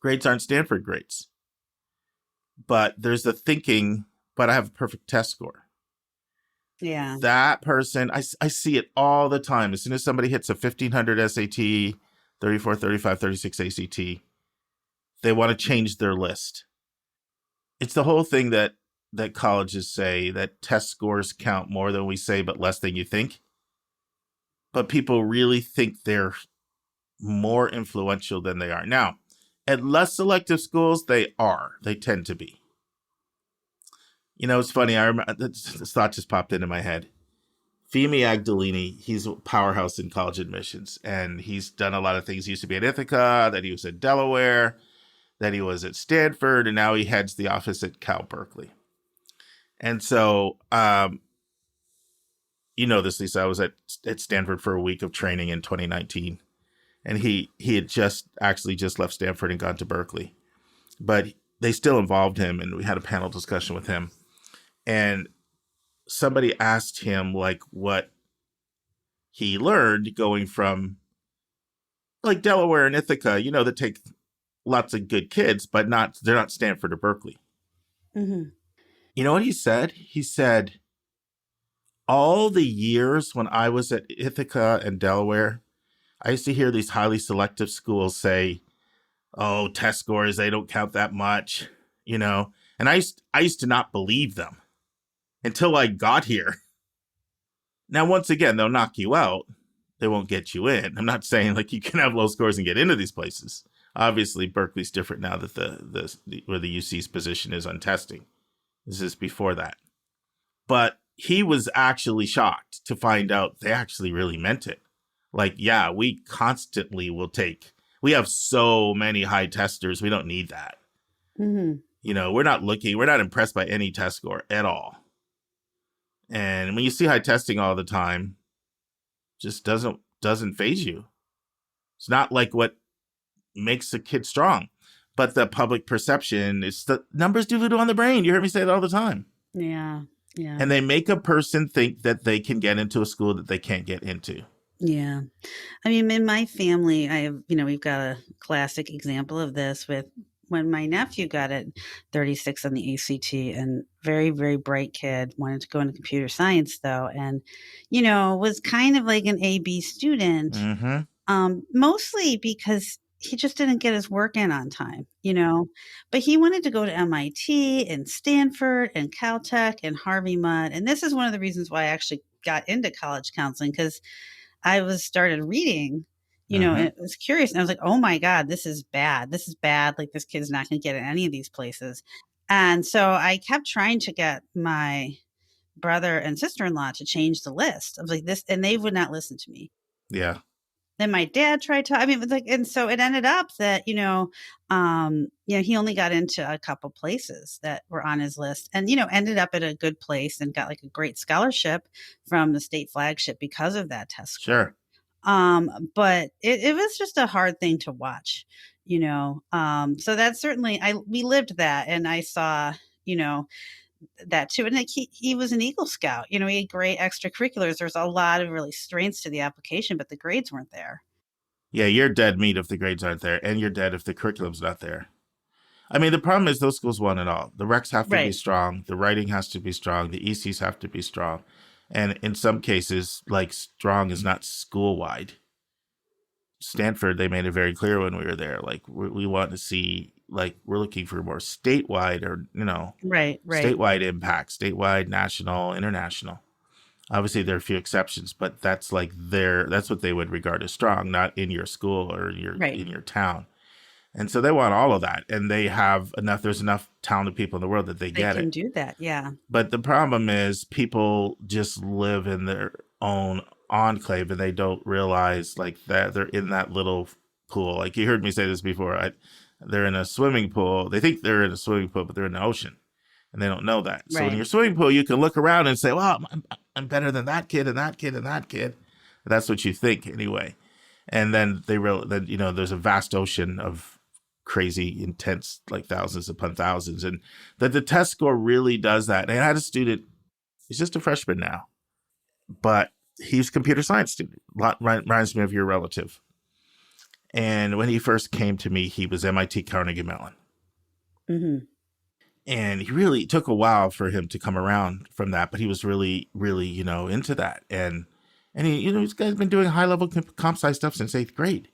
Grades aren't Stanford grades. But there's the thinking, but I have a perfect test score. Yeah. That person, I see it all the time. As soon as somebody hits a 1500 SAT, 34, 35, 36 ACT, they want to change their list. It's the whole thing that colleges say, that test scores count more than we say, but less than you think. But people really think they're more influential than they are. Now, at less selective schools, they tend to be. It's funny. I remember this thought just popped into my head. Femi Agdalini, he's a powerhouse in college admissions, and he's done a lot of things. He used to be at Ithaca, that he was at Delaware, that he was at Stanford, and now he heads the office at Cal Berkeley. And so, this, Lisa, I was at Stanford for a week of training in 2019, and he had just left Stanford and gone to Berkeley, but they still involved him, and we had a panel discussion with him. And somebody asked him, like, what he learned going from, like, Delaware and Ithaca, that take lots of good kids, but they're not Stanford or Berkeley. Mm-hmm. You know what he said? He said, all the years when I was at Ithaca and Delaware, I used to hear these highly selective schools say, oh, test scores, they don't count that much, and I used to not believe them until I got here. Now, once again, they'll knock you out. They won't get you in. I'm not saying like you can have low scores and get into these places. Obviously, Berkeley's different now that where the UC's position is on testing. This is before that. But he was actually shocked to find out they actually really meant it. Like, yeah, we constantly we have so many high testers. We don't need that. Mm-hmm. We're not impressed by any test score at all. And when you see high testing all the time, just doesn't faze you. It's not like what makes a kid strong. But the public perception is the numbers do voodoo on the brain. You hear me say it all the time. Yeah. Yeah. And they make a person think that they can get into a school that they can't get into. Yeah. I mean, in my family, I have, we've got a classic example of this with when my nephew got it 36 on the ACT, and very, very bright kid, wanted to go into computer science though. And, was kind of like an A-B student, mostly because he just didn't get his work in on time, but he wanted to go to MIT and Stanford and Caltech and Harvey Mudd. And this is one of the reasons why I actually got into college counseling, because I started reading, and I was curious, and I was like, oh my God, this is bad. This is bad. Like, this kid's not going to get in any of these places. And so I kept trying to get my brother and sister-in-law to change the list. I was like this, and they would not listen to me. Yeah. Then my dad tried to, it was like, and so it ended up that, he only got into a couple places that were on his list, and, ended up at a good place and got like a great scholarship from the state flagship because of that test score. Sure. But it was just a hard thing to watch, so that's certainly, we lived that, and I saw, that too. And like he was an Eagle Scout, he had great extracurriculars. There's a lot of really strengths to the application, but the grades weren't there. Yeah, you're dead meat if the grades aren't there, and you're dead if the curriculum's not there. I mean, the problem is those schools want it all. The recs have to be strong. The writing has to be strong. The ECs have to be strong. And in some cases, like, strong is not school-wide. Stanford, they made it very clear when we were there. Like, we want to see, like, we're looking for more statewide or, statewide impact, statewide, national, international. Obviously, there are a few exceptions, but that's like that's what they would regard as strong, not in your school or in your town. And so they want all of that, and they have enough. There's enough talented people in the world that they get it. They can do that, yeah. But the problem is people just live in their own enclave, and they don't realize like that they're in that little pool. Like, you heard me say this before. They're in a swimming pool. They think they're in a swimming pool, but they're in the ocean, and they don't know that. So in your swimming pool, you can look around and say, "Well, I'm better than that kid and that kid and that kid." That's what you think anyway. And then they realize that there's a vast ocean of crazy, intense, like thousands upon thousands, and that the test score really does that. And I had a student, he's just a freshman now, but he's a computer science student. Reminds me of your relative. And when he first came to me, he was MIT Carnegie Mellon. Mm-hmm. And he really took a while for him to come around from that, but he was really, really, into that. And he, this guy's been doing high level comp sci stuff since 8th grade.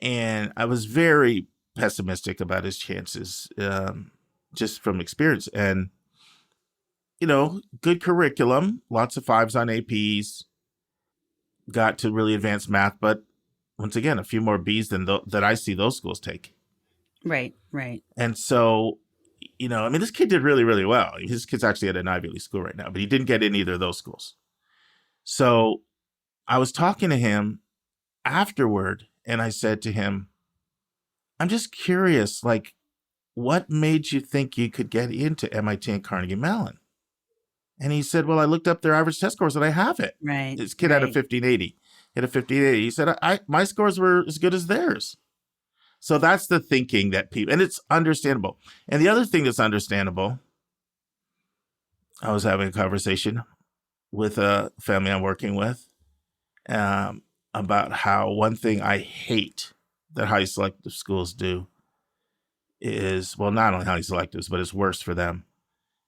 And I was very pessimistic about his chances, just from experience. And, good curriculum, lots of 5s on APs, got to really advanced math, but once again, a few more Bs than that I see those schools take. Right. And so, this kid did really, really well. His kid's actually at an Ivy League school right now, but he didn't get in either of those schools. So I was talking to him afterward, and I said to him, I'm just curious, like, what made you think you could get into MIT and Carnegie Mellon? And he said, well, I looked up their average test scores and I have it. Right. This kid had a 1580. He had a 1580. He said, my scores were as good as theirs. So that's the thinking that people, and it's understandable. And the other thing that's understandable, I was having a conversation with a family I'm working with, about how one thing I hate that highly selective schools do is, well, not only highly selectives, but it's worse for them,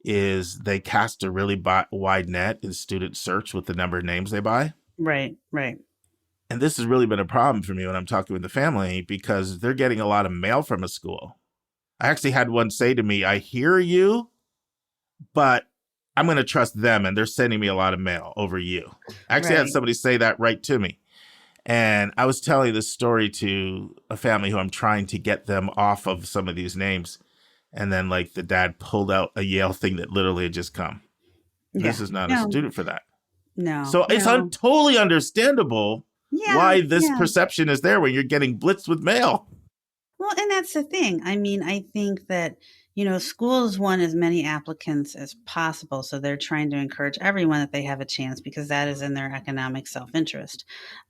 is they cast a really wide net in student search with the number of names they buy. Right. And this has really been a problem for me when I'm talking with the family, because they're getting a lot of mail from a school. I actually had one say to me, I hear you, but I'm going to trust them, and they're sending me a lot of mail over you. I actually had somebody say that right to me. And I was telling this story to a family who I'm trying to get them off of some of these names. And then, like, the dad pulled out a Yale thing that literally had just come. Yeah. This is not a student for that. No. So it's totally understandable why this perception is there when you're getting blitzed with mail. Well, and that's the thing. I mean, I think that, schools want as many applicants as possible. So they're trying to encourage everyone that they have a chance because that is in their economic self-interest.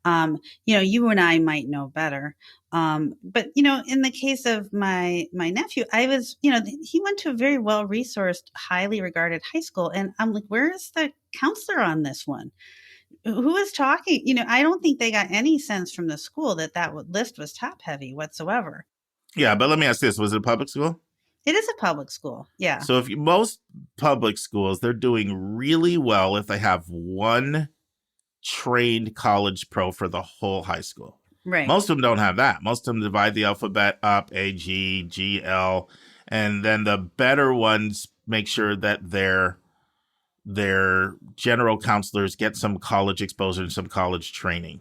You and I might know better. But in the case of my nephew, he went to a very well-resourced, highly regarded high school. And I'm like, where is the counselor on this one? Who is talking? I don't think they got any sense from the school that list was top heavy whatsoever. Yeah, but let me ask this. Was it a public school? It is a public school. Yeah. So most public schools, they're doing really well if they have one trained college pro for the whole high school. Right. Most of them don't have that. Most of them divide the alphabet up, A, G, G, L, and then the better ones make sure that their general counselors get some college exposure and some college training.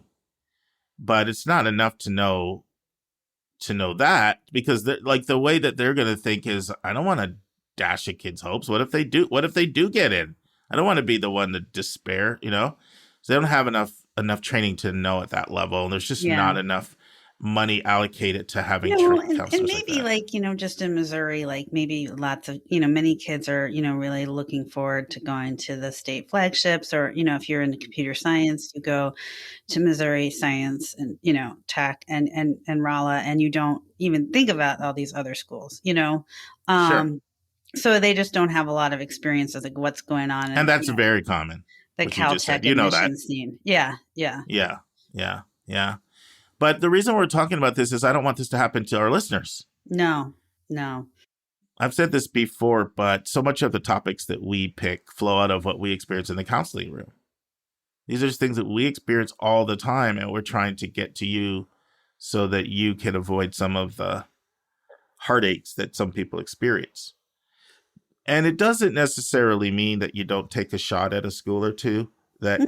But it's not enough to know that, because the way that they're going to think is, I don't want to dash a kid's hopes. What if they do get in? I don't want to be the one to despair, So they don't have enough training to know at that level. And there's just not enough money allocated to having trained counselors. And maybe just in Missouri, maybe lots of, many kids are, really looking forward to going to the state flagships, or, if you're into computer science, you go to Missouri Science and, Tech and Rolla, and you don't even think about all these other schools, Sure. So they just don't have a lot of experience with what's going on. And that's very common. The Caltech admission scene. Yeah. But the reason we're talking about this is I don't want this to happen to our listeners. No. I've said this before, but so much of the topics that we pick flow out of what we experience in the counseling room. These are just things that we experience all the time, and we're trying to get to you so that you can avoid some of the heartaches that some people experience. And it doesn't necessarily mean that you don't take a shot at a school or two that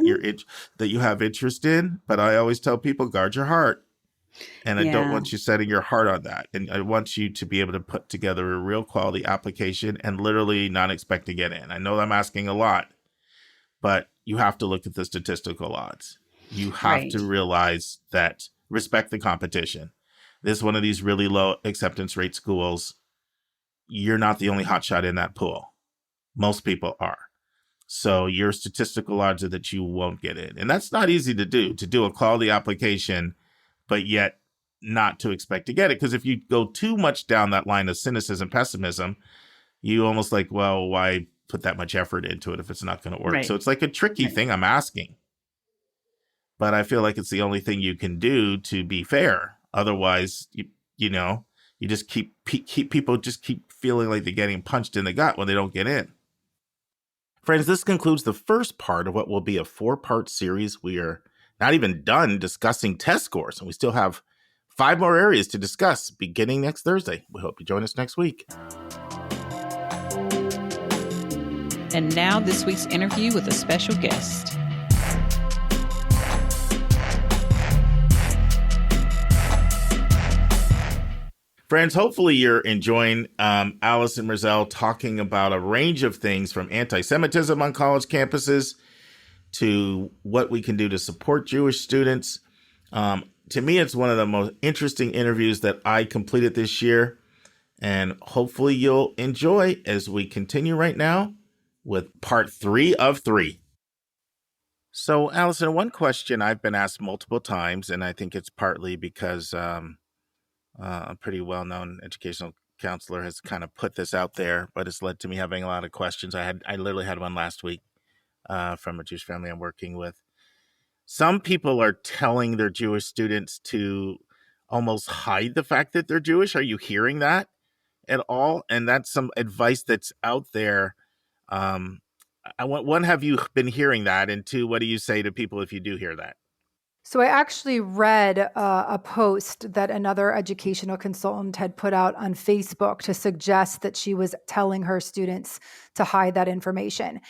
that you have interest in, but I always tell people, guard your heart. And I don't want you setting your heart on that. And I want you to be able to put together a real quality application and literally not expect to get in. I know I'm asking a lot, but you have to look at the statistical odds. You have to realize that, respect the competition. This is one of these really low acceptance rate schools. You're not the only hotshot in that pool. Most people are. So your statistical odds are that you won't get in. And that's not easy to do a quality application, but yet not to expect to get it. Because if you go too much down that line of cynicism, pessimism, you almost like, well, why put that much effort into it if it's not going to work? Right. So it's like a tricky thing I'm asking. But I feel like it's the only thing you can do to be fair. Otherwise, you just keep people just keep feeling like they're getting punched in the gut when they don't get in. Friends, this concludes the first part of what will be a 4-part series. We are not even done discussing test scores, and we still have 5 more areas to discuss beginning next Thursday. We hope you join us next week. And now this week's interview with a special guest. Friends, hopefully you're enjoying Alison Merzel talking about a range of things, from anti-Semitism on college campuses to what we can do to support Jewish students. To me, it's one of the most interesting interviews that I completed this year, and hopefully you'll enjoy as we continue right now with part 3 of 3. So, Alison, one question I've been asked multiple times, and I think it's partly because a pretty well-known educational counselor has kind of put this out there, but it's led to me having a lot of questions. I literally had one last week from a Jewish family I'm working with. Some people are telling their Jewish students to almost hide the fact that they're Jewish. Are you hearing that at all? And that's some advice that's out there. One, have you been hearing that? And 2, what do you say to people if you do hear that? So I actually read a post that another educational consultant had put out on Facebook to suggest that she was telling her students to hide that information.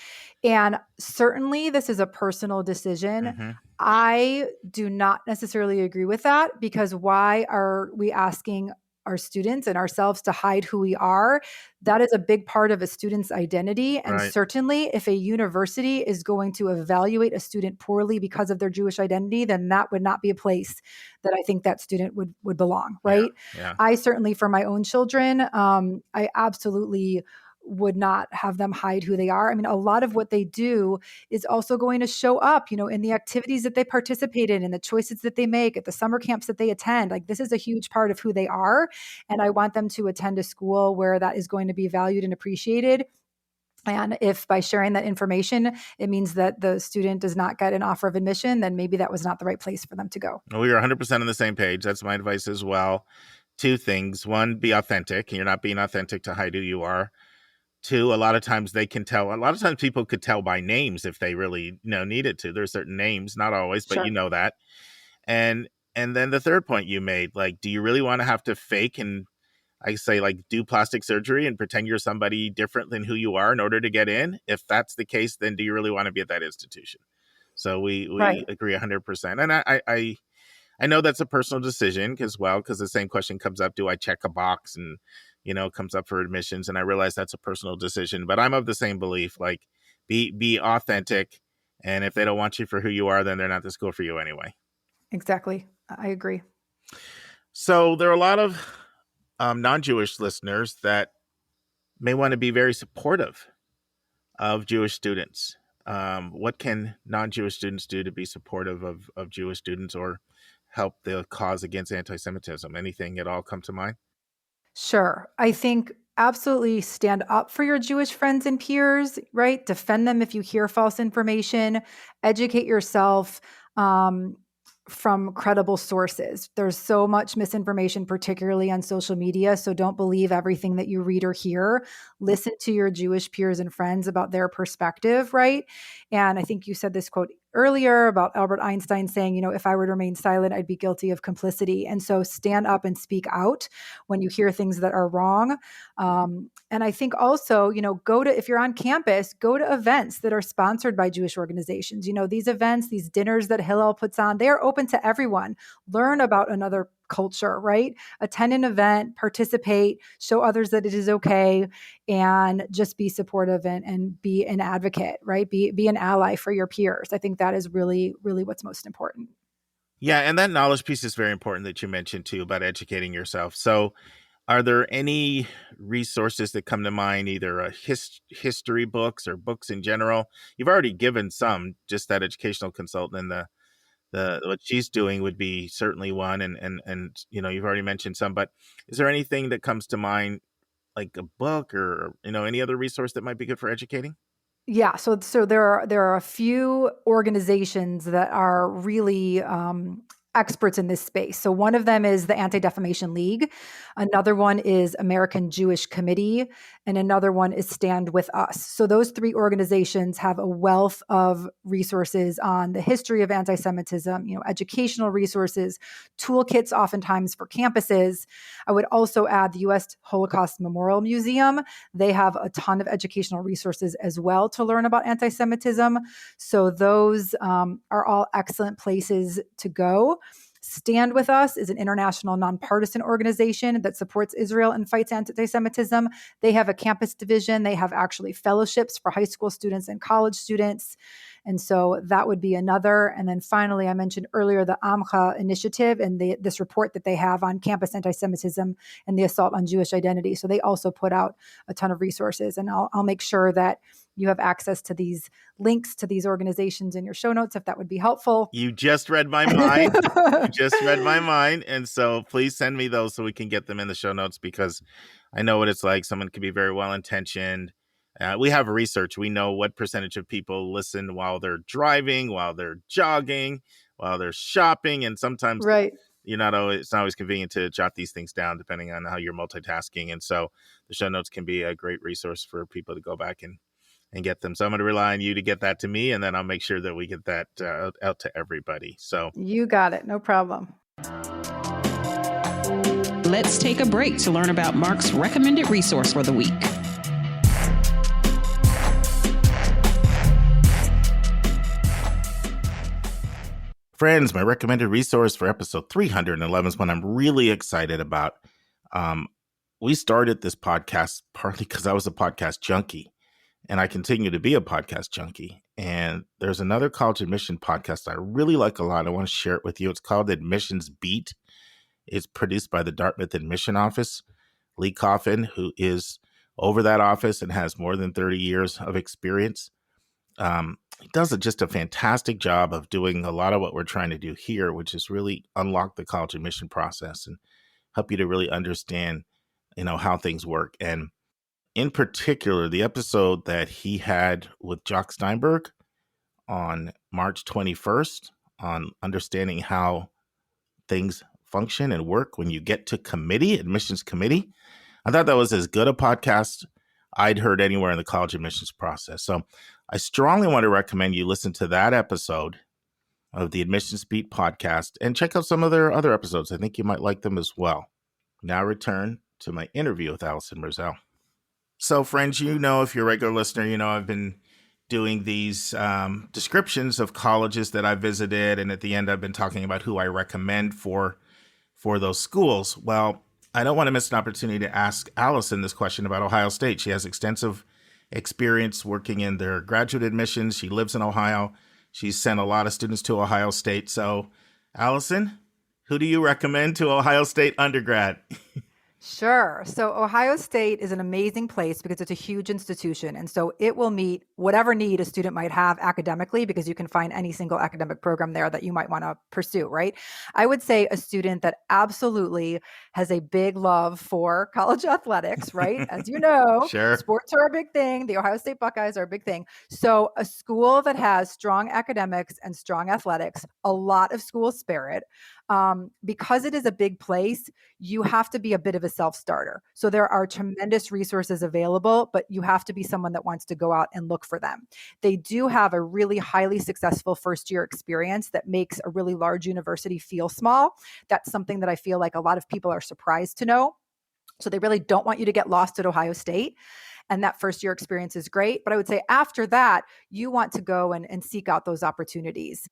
And certainly this is a personal decision. Mm-hmm. I do not necessarily agree with that, because why are we asking our students and ourselves to hide who we are, that is a big part of a student's identity. And Right. certainly if a university is going to evaluate a student poorly because of their Jewish identity, then that would not be a place that I think that student would belong, right? Yeah. I certainly, for my own children, I absolutely would not have them hide who they are. I mean, a lot of what they do is also going to show up, in the activities that they participate in the choices that they make at the summer camps that they attend. Like, this is a huge part of who they are. And I want them to attend a school where that is going to be valued and appreciated. And if by sharing that information, it means that the student does not get an offer of admission, then maybe that was not the right place for them to go. We are 100% on the same page. That's my advice as well. Two things. One, be authentic. You're not being authentic to hide who you are. Two, a lot of times they can tell. A lot of times people could tell by names if they really needed to. There's certain names, not always, but Sure. you know that. And then the third point you made, like, do you really want to have to fake and I say like do plastic surgery and pretend you're somebody different than who you are in order to get in? If that's the case, then do you really want to be at that institution? So we Right. agree 100%. And I know that's a personal decision because the same question comes up. Do I check a box and, comes up for admissions? And I realize that's a personal decision, but I'm of the same belief, like be authentic. And if they don't want you for who you are, then they're not the school for you anyway. Exactly. I agree. So there are a lot of non-Jewish listeners that may want to be very supportive of Jewish students. What can non-Jewish students do to be supportive of Jewish students or help the cause against anti-Semitism? Anything at all come to mind? Sure. I think absolutely stand up for your Jewish friends and peers, right? Defend them if you hear false information, educate yourself from credible sources. There's so much misinformation, particularly on social media. So don't believe everything that you read or hear. Listen to your Jewish peers and friends about their perspective, right? And I think you said this quote earlier about Albert Einstein saying, if I were to remain silent, I'd be guilty of complicity. And so stand up and speak out when you hear things that are wrong. And I think also, if you're on campus, go to events that are sponsored by Jewish organizations. These events, these dinners that Hillel puts on, they are open to everyone. Learn about another culture, right? Attend an event, participate, show others that it is okay, and just be supportive and be an advocate, right? Be an ally for your peers. I think that is really, really what's most important. Yeah, and that knowledge piece is very important that you mentioned too about educating yourself. So are there any resources that come to mind, either history books or books in general? You've already given some, just that educational consultant and what she's doing would be certainly one. And you've already mentioned some, but is there anything that comes to mind, like a book or, any other resource that might be good for educating? Yeah, so there are a few organizations that are really experts in this space. So one of them is the Anti-Defamation League. Another one is American Jewish Committee, and another one is Stand With Us. So those three organizations have a wealth of resources on the history of anti-Semitism, educational resources, toolkits oftentimes for campuses. I would also add the U.S. Holocaust Memorial Museum. They have a ton of educational resources as well to learn about anti-Semitism. So those are all excellent places to go. Stand With Us is an international nonpartisan organization that supports Israel and fights anti-Semitism. They have a campus division. They have actually fellowships for high school students and college students. And so that would be another. And then finally, I mentioned earlier the Amcha initiative and this report that they have on campus anti-Semitism and the assault on Jewish identity. So they also put out a ton of resources. And I'll make sure that you have access to these links to these organizations in your show notes, if that would be helpful. You just read my mind. And so please send me those so we can get them in the show notes, because I know what it's like. Someone can be very well-intentioned. We have research. We know what percentage of people listen while they're driving, while they're jogging, while they're shopping. And sometimes Right. it's not always convenient to jot these things down depending on how you're multitasking. And so the show notes can be a great resource for people to go back and get them. So I'm going to rely on you to get that to me, and then I'll make sure that we get that out to everybody. So You got it. No problem. Let's take a break to learn about Mark's recommended resource for the week. Friends, my recommended resource for episode 311 is one I'm really excited about. Um, we started this podcast partly because I was a podcast junkie, and I continue to be a podcast junkie. And there's another college admission podcast I really like a lot. I want to share it with you. It's called Admissions Beat. It's produced by the Dartmouth Admission Office. Lee Coffin, who is over that office and has more than 30 years of experience. He does just a fantastic job of doing a lot of what we're trying to do here, which is really unlock the college admission process and help you to really understand, how things work. And in particular, the episode that he had with Jock Steinberg on March 21st on understanding how things function and work when you get to admissions committee. I thought that was as good a podcast I'd heard anywhere in the college admissions process. So I strongly want to recommend you listen to that episode of the Admissions Beat podcast and check out some of their other episodes. I think you might like them as well. Now return to my interview with Alison Merzel. So friends, if you're a regular listener, I've been doing these descriptions of colleges that I visited. And at the end, I've been talking about who I recommend for those schools. Well, I don't want to miss an opportunity to ask Alison this question about Ohio State. She has extensive experience working in their graduate admissions. She lives in Ohio. She's sent a lot of students to Ohio State. So, Alison, who do you recommend to Ohio State undergrad? Sure. So Ohio State is an amazing place because it's a huge institution. And so it will meet whatever need a student might have academically, because you can find any single academic program there that you might want to pursue, right? I would say a student that absolutely has a big love for college athletics, right? As you know, Sure. Sports are a big thing. The Ohio State Buckeyes are a big thing. So a school that has strong academics and strong athletics, a lot of school spirit, because it is a big place, you have to be a bit of a self-starter. So there are tremendous resources available, but you have to be someone that wants to go out and look for them. They do have a really highly successful first-year experience that makes a really large university feel small. That's something that I feel like a lot of people are surprised to know. So they really don't want you to get lost at Ohio State. And that first-year experience is great. But I would say after that, you want to go and seek out those opportunities.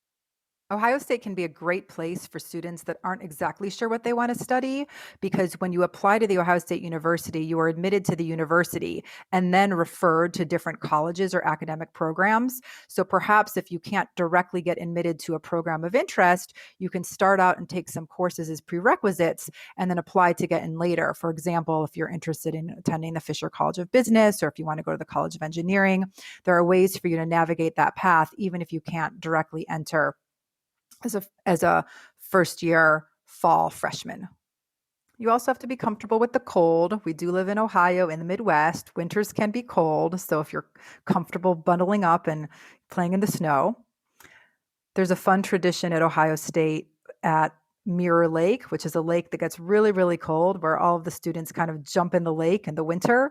Ohio State can be a great place for students that aren't exactly sure what they want to study, because when you apply to the Ohio State University, you are admitted to the university and then referred to different colleges or academic programs. So perhaps if you can't directly get admitted to a program of interest, you can start out and take some courses as prerequisites and then apply to get in later. For example, if you're interested in attending the Fisher College of Business, or if you want to go to the College of Engineering, there are ways for you to navigate that path, even if you can't directly enter as a first year fall freshman. You also have to be comfortable with the cold. We do live in Ohio in the Midwest. Winters can be cold. So if you're comfortable bundling up and playing in the snow, there's a fun tradition at Ohio State at Mirror Lake, which is a lake that gets really, really cold, where all of the students kind of jump in the lake in the winter.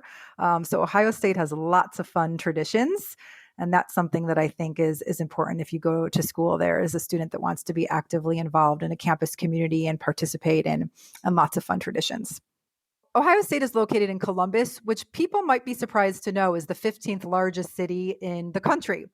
So Ohio State has lots of fun traditions. And that's something that I think is important if you go to school there as a student that wants to be actively involved in a campus community and participate in lots of fun traditions. Ohio State is located in Columbus, which people might be surprised to know is the 15th largest city in the country.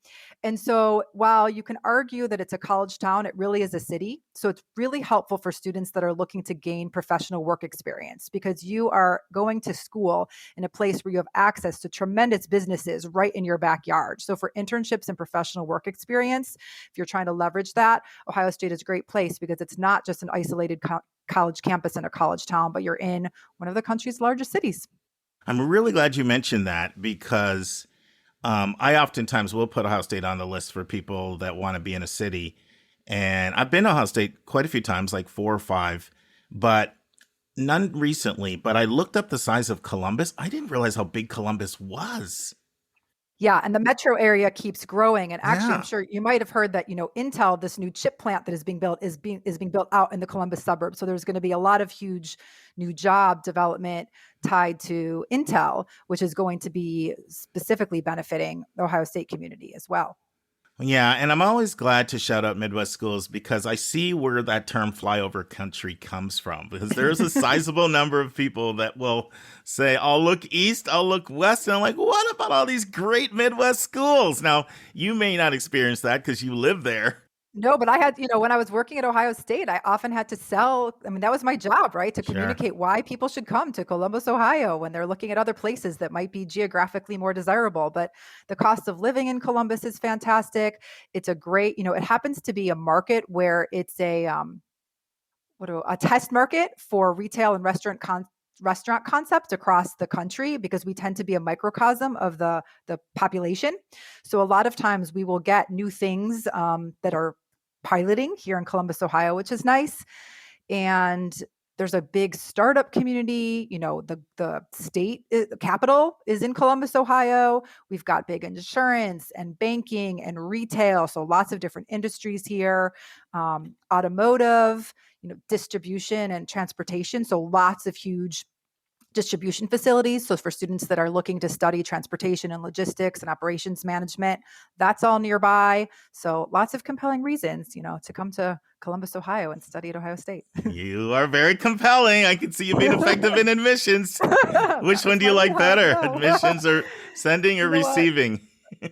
And so while you can argue that it's a college town, it really is a city. So it's really helpful for students that are looking to gain professional work experience, because you are going to school in a place where you have access to tremendous businesses right in your backyard. So for internships and professional work experience, if you're trying to leverage that, Ohio State is a great place because it's not just an isolated college campus in a college town, but you're in one of the country's largest cities. I'm really glad you mentioned that, because I oftentimes will put Ohio State on the list for people that want to be in a city. And I've been to Ohio State quite a few times, like 4 or 5, but none recently. But I looked up the size of Columbus. I didn't realize how big Columbus was. Yeah, and the metro area keeps growing. And actually, Yeah. I'm sure you might have heard that, Intel, this new chip plant that is being built, is being built out in the Columbus suburbs. So there's going to be a lot of huge new job development tied to Intel, which is going to be specifically benefiting the Ohio State community as well. Yeah, and I'm always glad to shout out Midwest schools, because I see where that term flyover country comes from, because there's a sizable number of people that will say, I'll look east, I'll look west. And I'm like, what about all these great Midwest schools? Now, you may not experience that because you live there. No, but I had, when I was working at Ohio State, I often had to sell. I mean, that was my job, right? To Sure. communicate why people should come to Columbus, Ohio when they're looking at other places that might be geographically more desirable. But the cost of living in Columbus is fantastic. It's a great, it happens to be a market where it's a test market for retail and restaurant concepts across the country, because we tend to be a microcosm of the population. So a lot of times we will get new things that are piloting here in Columbus, Ohio, which is nice. And there's a big startup community. The state capital is in Columbus, Ohio. We've got big insurance and banking and retail. So lots of different industries here, automotive, distribution and transportation. So lots of huge distribution facilities. So for students that are looking to study transportation and logistics and operations management, that's all nearby. So lots of compelling reasons, to come to Columbus, Ohio and study at Ohio State. You are very compelling. I can see you being effective in admissions. Which one do you like better? Admissions or sending or receiving?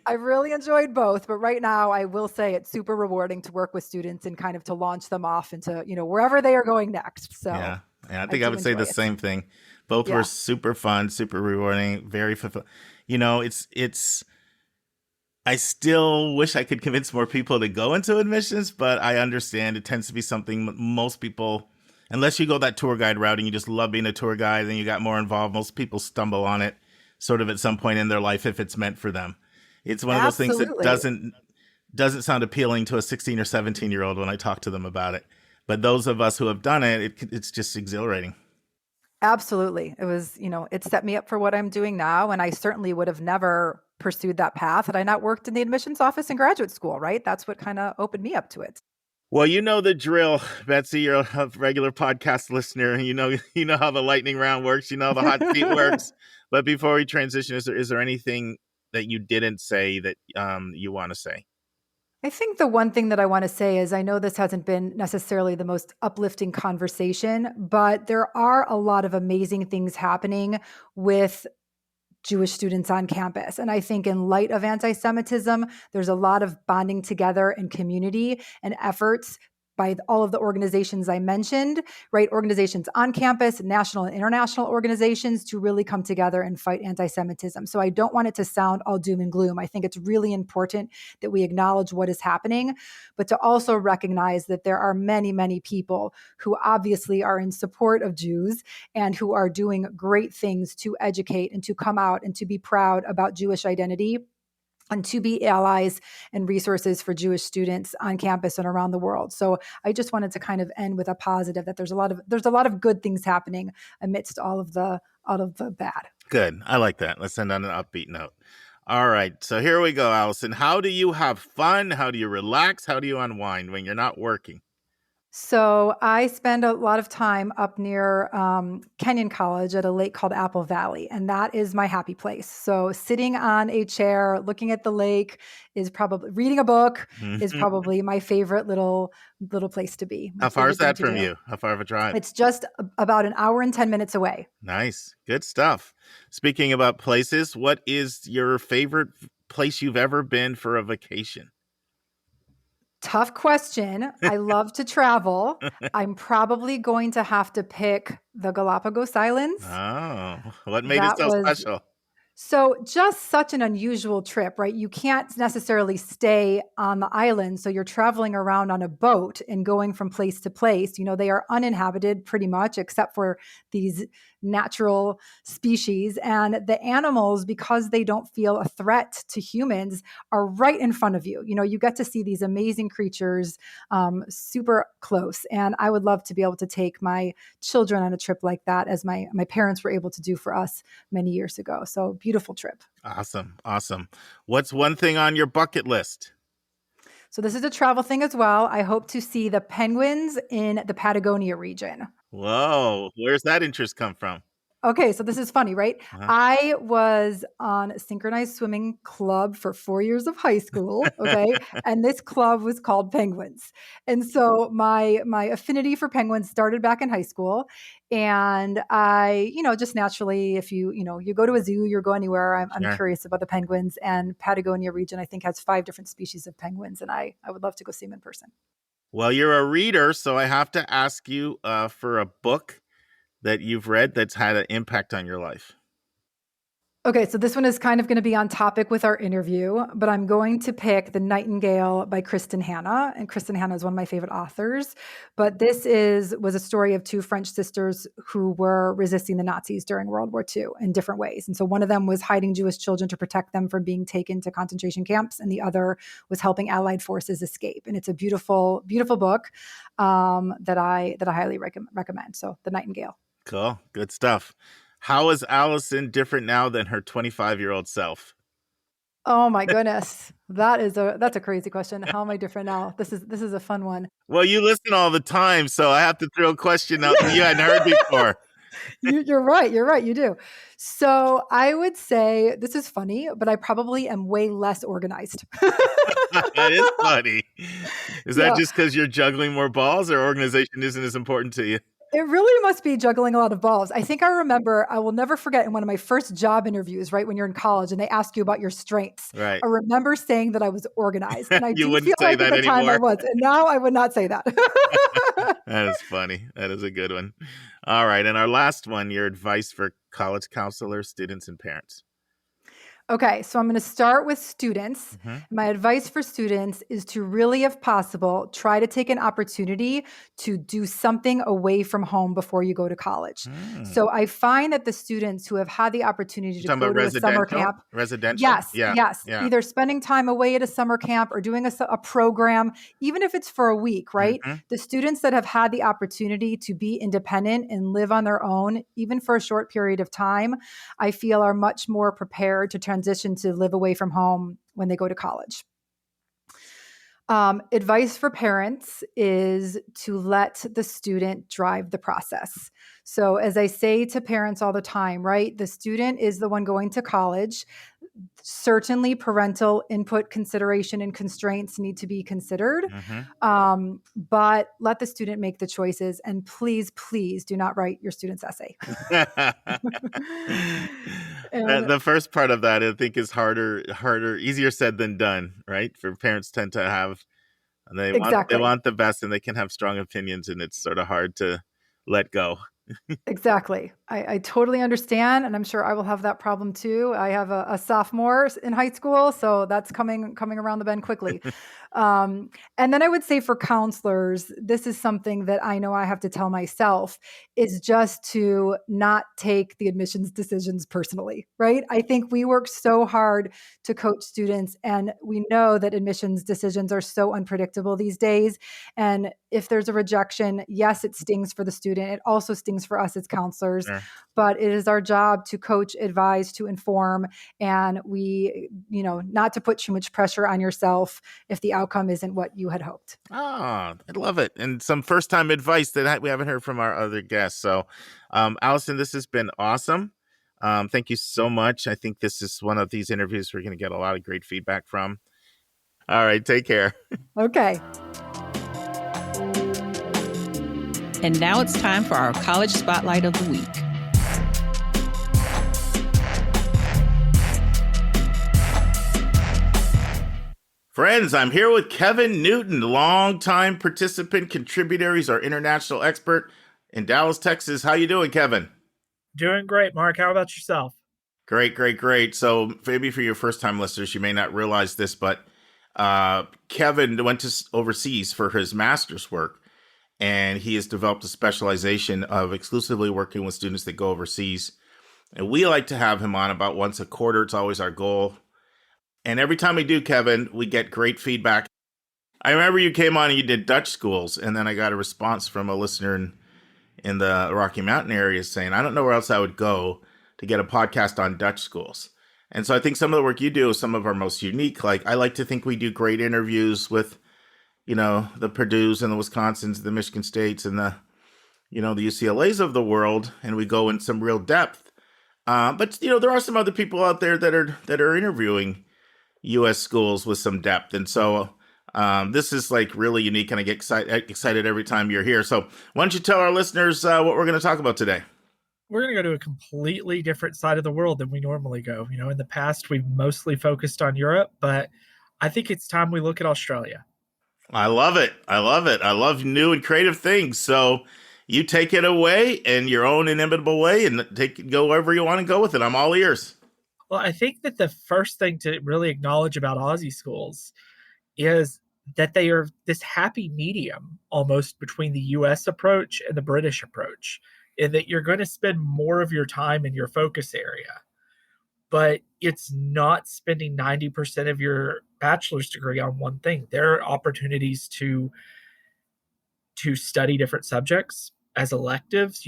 I really enjoyed both, but right now I will say it's super rewarding to work with students and kind of to launch them off into, wherever they are going next. So Yeah, I think I would say the same thing. Both were super fun, super rewarding, very fulfilling. It's. I still wish I could convince more people to go into admissions, but I understand it tends to be something most people, unless you go that tour guide route and you just love being a tour guide, then you got more involved. Most people stumble on it sort of at some point in their life if it's meant for them. It's one of those things that doesn't sound appealing to a 16 or 17-year-old when I talk to them about it. But those of us who have done it, it's just exhilarating. Absolutely. It was, it set me up for what I'm doing now. And I certainly would have never pursued that path had I not worked in the admissions office in graduate school, right? That's what kind of opened me up to it. Well, you know the drill, Betsy. You're a regular podcast listener. You know how the lightning round works. You know how the hot seat works. But before we transition, is there anything that you didn't say that you want to say? I think the one thing that I want to say is I know this hasn't been necessarily the most uplifting conversation, but there are a lot of amazing things happening with Jewish students on campus. And I think in light of anti-Semitism, there's a lot of bonding together and community and efforts by all of the organizations I mentioned, right? Organizations on campus, national and international organizations to really come together and fight anti-Semitism. So I don't want it to sound all doom and gloom. I think it's really important that we acknowledge what is happening, but to also recognize that there are many, many people who obviously are in support of Jews and who are doing great things to educate and to come out and to be proud about Jewish identity and to be allies and resources for Jewish students on campus and around the world. So I just wanted to kind of end with a positive that there's a lot of good things happening amidst all of the bad. Good. I like that. Let's end on an upbeat note. All right. So here we go, Alison. How do you have fun? How do you relax? How do you unwind when you're not working? So I spend a lot of time up near Kenyon College at a lake called Apple Valley, and that is my happy place. So sitting on a chair, looking at the lake is probably reading a book is probably my favorite little place to be. How far is that from you? How far of a drive? It's just about an hour and 10 minutes away. Nice. Good stuff. Speaking about places, what is your favorite place you've ever been for a vacation? Tough question. I love to travel. I'm probably going to have to pick the Galapagos Islands. Oh, what made it so special? So just such an unusual trip, right? You can't necessarily stay on the island. So you're traveling around on a boat and going from place to place. They are uninhabited pretty much, except for these natural species. And the animals, because they don't feel a threat to humans, are right in front of you. You get to see these amazing creatures super close. And I would love to be able to take my children on a trip like that, as my parents were able to do for us many years ago. So beautiful trip. Awesome. What's one thing on your bucket list? So this is a travel thing as well. I hope to see the penguins in the Patagonia region. Whoa, where's that interest come from? Okay, so this is funny, right? Uh-huh. I was on a synchronized swimming club for 4 years of high school, okay? And this club was called Penguins. And so my affinity for penguins started back in high school. And I, just naturally, if you go to a zoo, you go anywhere, I'm Sure. curious about the penguins. And Patagonia region, I think, has 5 different species of penguins. And I would love to go see them in person. Well, you're a reader, so I have to ask you for a book that you've read that's had an impact on your life. Okay, so this one is kind of going to be on topic with our interview, but I'm going to pick The Nightingale by Kristen Hanna. And Kristen Hanna is one of my favorite authors. But this was a story of 2 French sisters who were resisting the Nazis during World War II in different ways. And so one of them was hiding Jewish children to protect them from being taken to concentration camps, and the other was helping Allied forces escape. And it's a beautiful, beautiful book that I highly recommend. So The Nightingale. Cool. Good stuff. How is Alison different now than her 25-year-old self? Oh my goodness. That's a crazy question. How am I different now? This is a fun one. Well, you listen all the time, so I have to throw a question out that you hadn't heard before. You're right. You do. So I would say this is funny, but I probably am way less organized. That is funny. Is that Yeah. just because you're juggling more balls, or organization isn't as important to you? It really must be juggling a lot of balls. I think I will never forget in one of my first job interviews, right, when you're in college and they ask you about your strengths. Right. I remember saying that I was organized. And I You do wouldn't feel say like at that the time I anymore. was. And now I would not say that. That is funny. That is a good one. All right. And our last one, your advice for college counselors, students, and parents. Okay, so I'm going to start with students. Mm-hmm. My advice for students is to really, if possible, try to take an opportunity to do something away from home before you go to college. So I find that the students who have had the opportunity to go to a summer camp, Residential? yes, Yeah. either spending time away at a summer camp or doing a program, even if it's for a week, right? Mm-hmm. The students that have had the opportunity to be independent and live on their own, even for a short period of time, I feel are much more prepared to transition to live away from home when they go to college. Advice for parents is to let the student drive the process. So as I say to parents all the time, right, the student is the one going to college. Certainly parental input, consideration, and constraints need to be considered, but let the student make the choices. And please, please do not write your student's essay. The first part of that, I think, is harder, easier said than done, right? For parents tend to have, they want the best, and they can have strong opinions, and it's sort of hard to let go. Exactly. I totally understand. And I'm sure I will have that problem too. I have a sophomore in high school, so that's coming around the bend quickly. And then I would say for counselors, this is something that I know I have to tell myself, is just to not take the admissions decisions personally, right? I think we work so hard to coach students, and we know that admissions decisions are so unpredictable these days. And if there's a rejection, yes, it stings for the student. It also stings for us as counselors. Sure. But it is our job to coach, advise, to inform, and we, not to put too much pressure on yourself if the outcome isn't what you had hoped. Oh, I love it. And some first-time advice that we haven't heard from our other guests. So, Alison, this has been awesome. Thank you so much. I think this is one of these interviews we're going to get a lot of great feedback from. All right, take care. Okay. And now it's time for our College Spotlight of the Week. Friends, I'm here with Kevin Newton, longtime participant, contributor. He's our international expert in Dallas, Texas. How you doing, Kevin? Doing great, Mark. How about yourself? Great. So maybe for your first-time listeners, you may not realize this, but Kevin went to overseas for his master's work, and he has developed a specialization of exclusively working with students that go overseas. And we like to have him on about once a quarter. It's always our goal. And every time we do, Kevin, we get great feedback. I remember you came on and you did Dutch schools, and then I got a response from a listener in the Rocky Mountain area saying, I don't know where else I would go to get a podcast on Dutch schools. And so I think some of the work you do is some of our most unique. Like, I like to think we do great interviews with, the Purdue's and the Wisconsins, the Michigan States, and the the UCLAs of the world, and we go in some real depth. But there are some other people out there that are interviewing U.S. schools with some depth, and so this is like really unique, and I get excited every time you're here. So why don't you tell our listeners what we're going to talk about today? We're going to go to a completely different side of the world than we normally go. In the past, we've mostly focused on Europe, but I think it's time we look at Australia. I love it. I love new and creative things. So you take it away in your own inimitable way and go wherever you want to go with it. I'm all ears. Well, I think that the first thing to really acknowledge about Aussie schools is that they are this happy medium almost between the U.S. approach and the British approach, in that you're going to spend more of your time in your focus area, but it's not spending 90% of your bachelor's degree on one thing. There are opportunities to study different subjects as electives.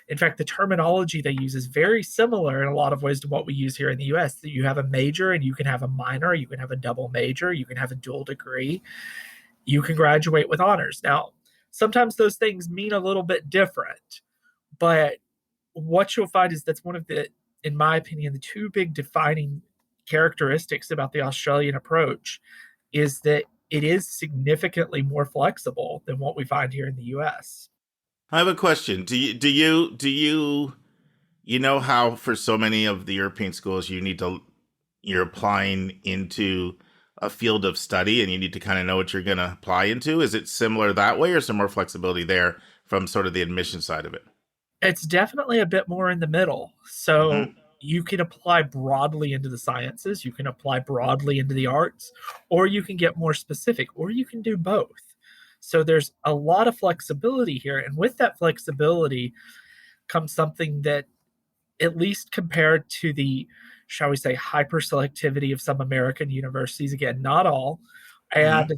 In fact, the terminology they use is very similar in a lot of ways to what we use here in the US, that you have a major and you can have a minor, you can have a double major, you can have a dual degree, you can graduate with honors. Now, sometimes those things mean a little bit different, but what you'll find is that's one of the, in my opinion, the two big defining characteristics about the Australian approach is that it is significantly more flexible than what we find here in the US. I have a question. Do you know how for so many of the European schools you're applying into a field of study and you need to kind of know what you're going to apply into? Is it similar that way, or is there more flexibility there from sort of the admission side of it? It's definitely a bit more in the middle. So you can apply broadly into the sciences, you can apply broadly into the arts, or you can get more specific, or you can do both. So there's a lot of flexibility here. And with that flexibility comes something that, at least compared to the, shall we say, hyper-selectivity of some American universities, again, not all, and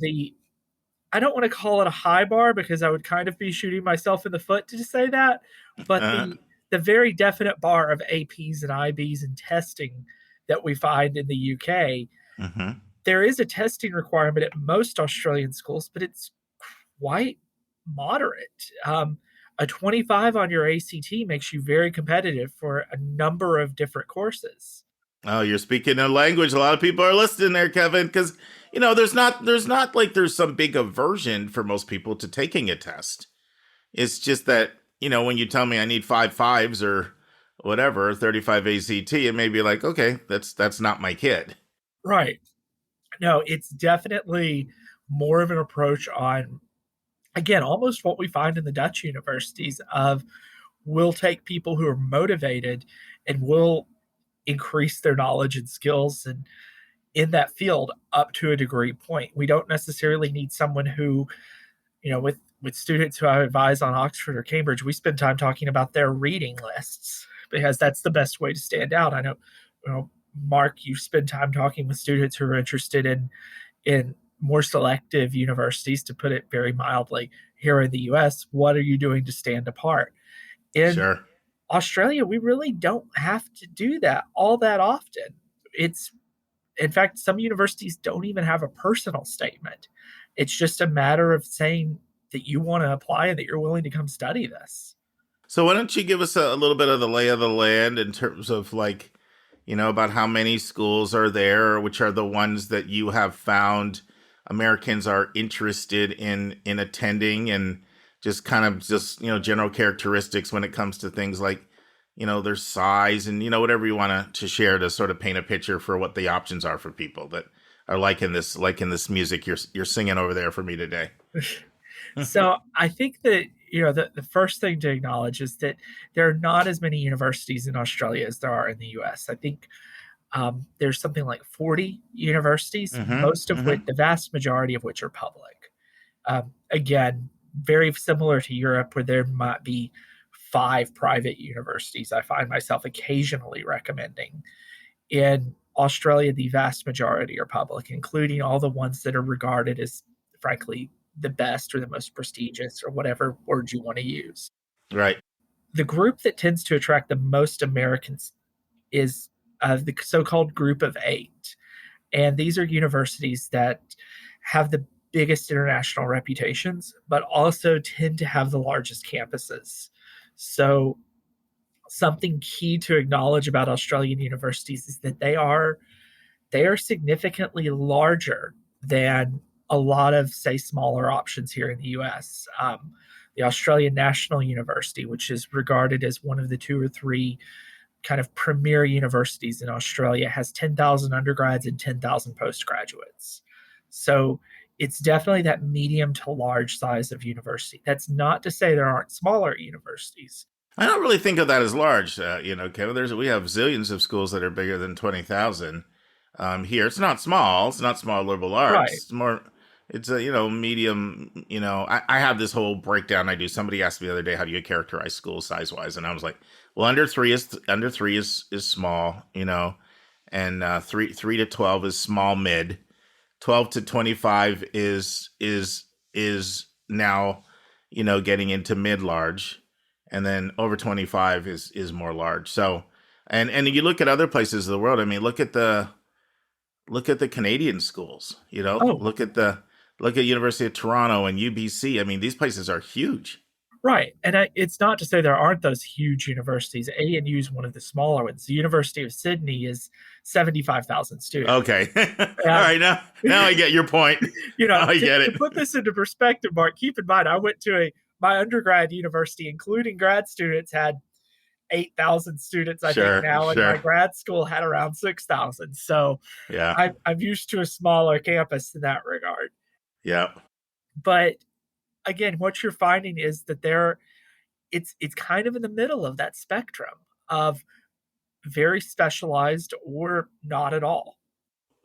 I don't want to call it a high bar because I would kind of be shooting myself in the foot to say that, but the very definite bar of APs and IBs and testing that we find in the UK, there is a testing requirement at most Australian schools, but it's quite moderate. A 25 on your ACT makes you very competitive for a number of different courses. Oh, you're speaking a language a lot of people are listening there, Kevin, because there's not like there's some big aversion for most people to taking a test. It's just that when you tell me I need 5 5s or whatever, 35 ACT, it may be like, okay, that's not my kid. Right. No, it's definitely more of an approach on, again, almost what we find in the Dutch universities of, we'll take people who are motivated and will increase their knowledge and skills and in that field up to a degree point. We don't necessarily need someone who, with students who I advise on Oxford or Cambridge, we spend time talking about their reading lists because that's the best way to stand out. I know, Mark, you spend time talking with students who are interested in more selective universities, to put it very mildly, here in the US. What are you doing to stand apart? In Australia, we really don't have to do that all that often. In fact, some universities don't even have a personal statement. It's just a matter of saying that you want to apply and that you're willing to come study this. So why don't you give us a little bit of the lay of the land in terms of about how many schools are there, which are the ones that you have found Americans are interested in attending, and just kind of general characteristics when it comes to things like, their size and, whatever you want to share to sort of paint a picture for what the options are for people that are liking this music you're singing over there for me today. So I think that, the first thing to acknowledge is that there are not as many universities in Australia as there are in the US. I think there's something like 40 universities, most of which, the vast majority of which are public. Again, very similar to Europe, where there might be 5 private universities I find myself occasionally recommending. In Australia, the vast majority are public, including all the ones that are regarded as, frankly, the best or the most prestigious, or whatever word you want to use. Right. The group that tends to attract the most Americans is the so-called Group of 8. And these are universities that have the biggest international reputations, but also tend to have the largest campuses. So something key to acknowledge about Australian universities is that they are significantly larger than a lot of, say, smaller options here in the US. The Australian National University, which is regarded as one of the 2 or 3 kind of premier universities in Australia, has 10,000 undergrads and 10,000 postgraduates. So it's definitely that medium to large size of university. That's not to say there aren't smaller universities. I don't really think of that as large, Kevin. We have zillions of schools that are bigger than 20,000 here. It's not small. It's not small liberal arts. Right. It's more, it's a, medium, I have this whole breakdown I do. Somebody asked me the other day, how do you characterize schools size-wise? And I was like, well, under three is small, and 3 to 12 is small mid. 12 to 25 is now, getting into mid large. And then over 25 is more large. So, and you look at other places of the world. I mean, look at the Canadian schools. Look at University of Toronto and UBC. I mean, these places are huge. Right, and it's not to say there aren't those huge universities. ANU is one of the smaller ones. The University of Sydney is 75,000 students. Okay, all right. Now I get your point. I get it. To put this into perspective, Mark, keep in mind I went to my undergrad university, including grad students, had 8,000 students, I think now, and my grad school had around 6,000. So yeah, I'm used to a smaller campus in that regard. Yeah. But again, what you're finding is that it's kind of in the middle of that spectrum of very specialized or not at all.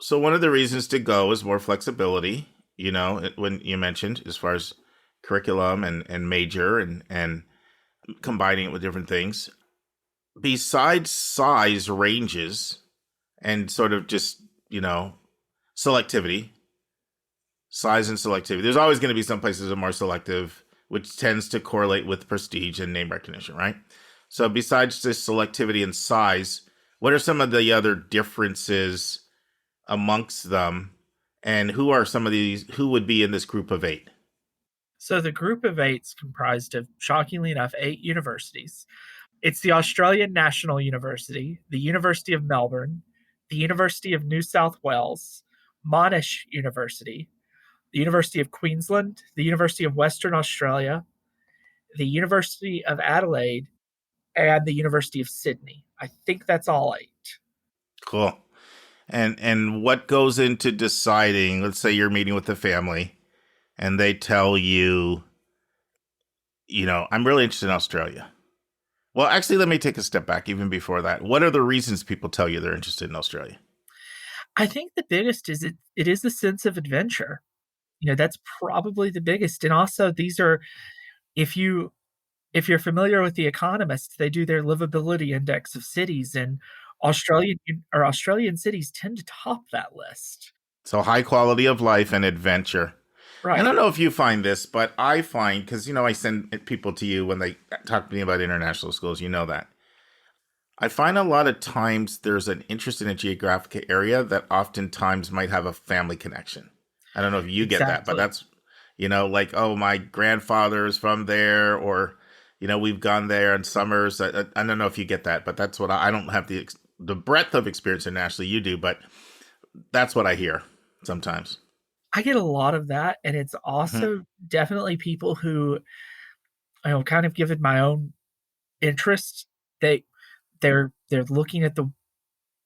So one of the reasons to go is more flexibility, when you mentioned as far as curriculum and major and combining it with different things. Besides size ranges and sort of just, selectivity, size and selectivity, there's always going to be some places that are more selective, which tends to correlate with prestige and name recognition, right? So besides just selectivity and size, what are some of the other differences amongst them? And who are some of these, who would be in this group of 8? So the group of 8 is comprised of, shockingly enough, 8 universities. It's the Australian National University, the University of Melbourne, the University of New South Wales, Monash University, the University of Queensland, the University of Western Australia, the University of Adelaide, and the University of Sydney. I think that's all 8. Cool. And what goes into deciding, let's say you're meeting with the family and they tell you, I'm really interested in Australia. Well, actually, let me take a step back even before that. What are the reasons people tell you they're interested in Australia? I think the biggest is it is the sense of adventure. That's probably the biggest. And also these are, if you're familiar with The Economist, they do their livability index of cities, and Australian cities tend to top that list. So high quality of life and adventure. Right. I don't know if you find this, but I find, because, I send people to you when they talk to me about international schools, that. I find a lot of times there's an interest in a geographic area that oftentimes might have a family connection. I don't know if you get that, but that's, like, oh, my grandfather is from there, or, we've gone there in summers. I don't know if you get that, but that's what I don't have the breadth of experience internationally you do, but that's what I hear sometimes. I get a lot of that, and it's also definitely people who, kind of given my own interest, they're looking at the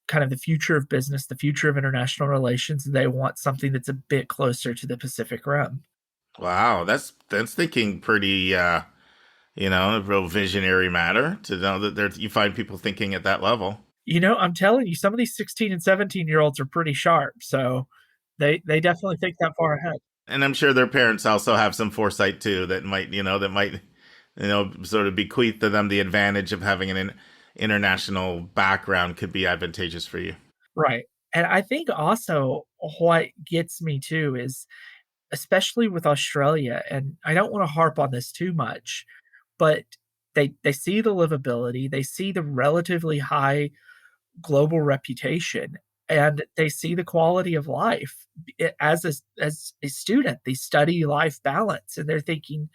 kind of the future of business, the future of international relations, and they want something that's a bit closer to the Pacific Rim. Wow, that's thinking pretty, a real visionary matter to know that you find people thinking at that level. I'm telling you, some of these 16 and 17-year-olds are pretty sharp, so they definitely think that far ahead. And I'm sure their parents also have some foresight too that might sort of bequeath to them the advantage of having an international background could be advantageous for you. Right. And I think also what gets me too is, especially with Australia, and I don't want to harp on this too much, but they see the livability, they see the relatively high global reputation, and they see the quality of life as a student. They study life balance, and they're thinking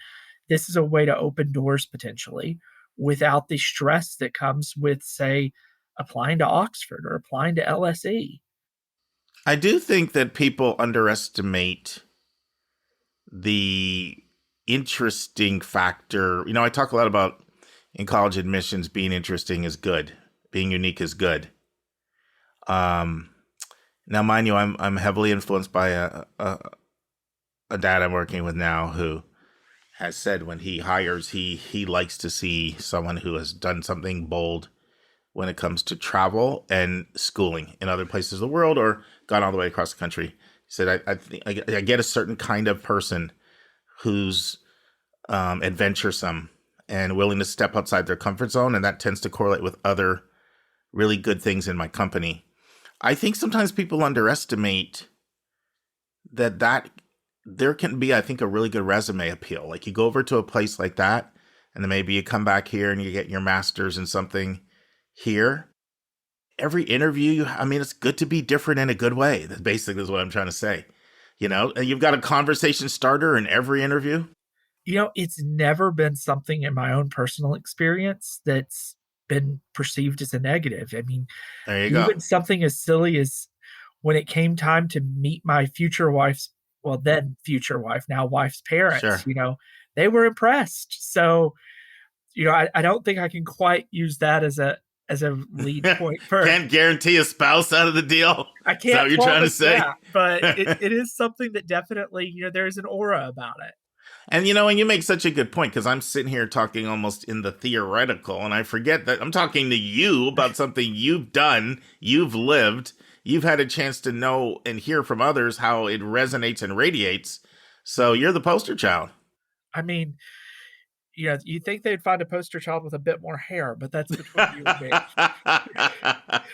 this is a way to open doors potentially without the stress that comes with, say, applying to Oxford or applying to LSE. I do think that people underestimate the interesting factor. You know, I talk a lot about in college admissions being interesting is good, being unique is good. Now, mind you, I'm heavily influenced by a dad I'm working with now who has said when he hires, he likes to see someone who has done something bold when it comes to travel and schooling in other places of the world or gone all the way across the country. He said, I get a certain kind of person who's adventuresome and willing to step outside their comfort zone, and that tends to correlate with other really good things in my company. I think sometimes people underestimate that there can be, I think, a really good resume appeal. Like you go over to a place like that, and then maybe you come back here and you get your master's in something here. Every interview, it's good to be different in a good way. That basically is what I'm trying to say. You know, you've got a conversation starter in every interview. You know, it's never been something in my own personal experience that's been perceived as a negative. I mean, there you go. Even something as silly as when it came time to meet my future wife's, well, then future wife, now wife's parents, Sure. You know, they were impressed. So, you know, I don't think I can quite use that as a lead point for. Can't guarantee a spouse out of the deal. I can't. Is that what you're trying to say? That, but it is something that definitely, you know, there's an aura about it. And, you know, and you make such a good point, because I'm sitting here talking almost in the theoretical, and I forget that I'm talking to you about something you've done, you've lived, you've had a chance to know and hear from others how it resonates and radiates. So you're the poster child. I mean, you know, you think they'd find a poster child with a bit more hair, but that's between you and me.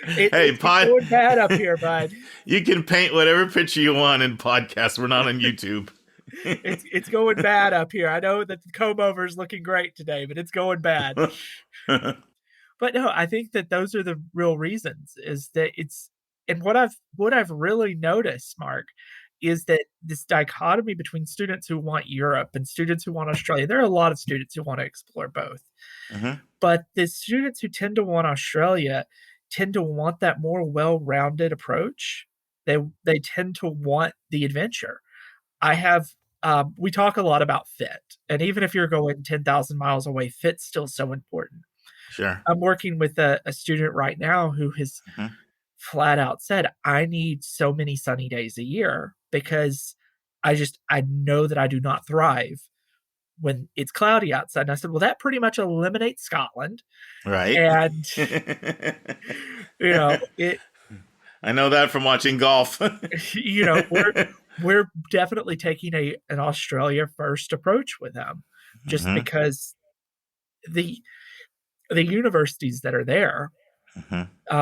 It's going bad up here, bud. You can paint whatever picture you want in podcasts. We're not on YouTube. It's going bad up here. I know that the comb over is looking great today, but it's going bad. But no, I think that those are the real reasons. Is that it's, and what I've really noticed, Mark, is that this dichotomy between students who want Europe and students who want Australia. There are a lot of students who want to explore both, but the students who tend to want Australia tend to want that more well-rounded approach. They tend to want the adventure. We talk a lot about fit, and even if you're going 10,000 miles away, fit's still so important. Sure. I'm working with a student right now who has flat out said, I need so many sunny days a year because I know that I do not thrive when it's cloudy outside. And I said, well, that pretty much eliminates Scotland. Right. And, you know, I know that from watching golf. You know, we're definitely taking an Australia first approach with them, just because the universities that are there,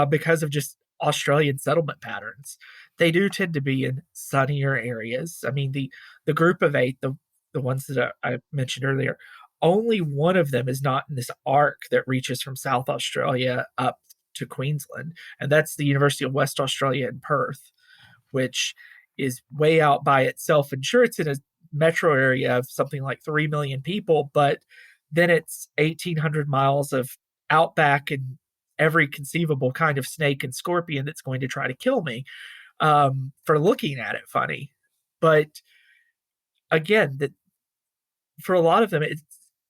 because of just Australian settlement patterns, they do tend to be in sunnier areas. I mean, the group of 8, the ones that I mentioned earlier, only one of them is not in this arc that reaches from South Australia up to Queensland, and that's the University of West Australia in Perth, which is way out by itself. And sure, it's in a metro area of something like 3 million people, but then it's 1,800 miles of outback and every conceivable kind of snake and scorpion that's going to try to kill me for looking at it funny. But again, that for a lot of them,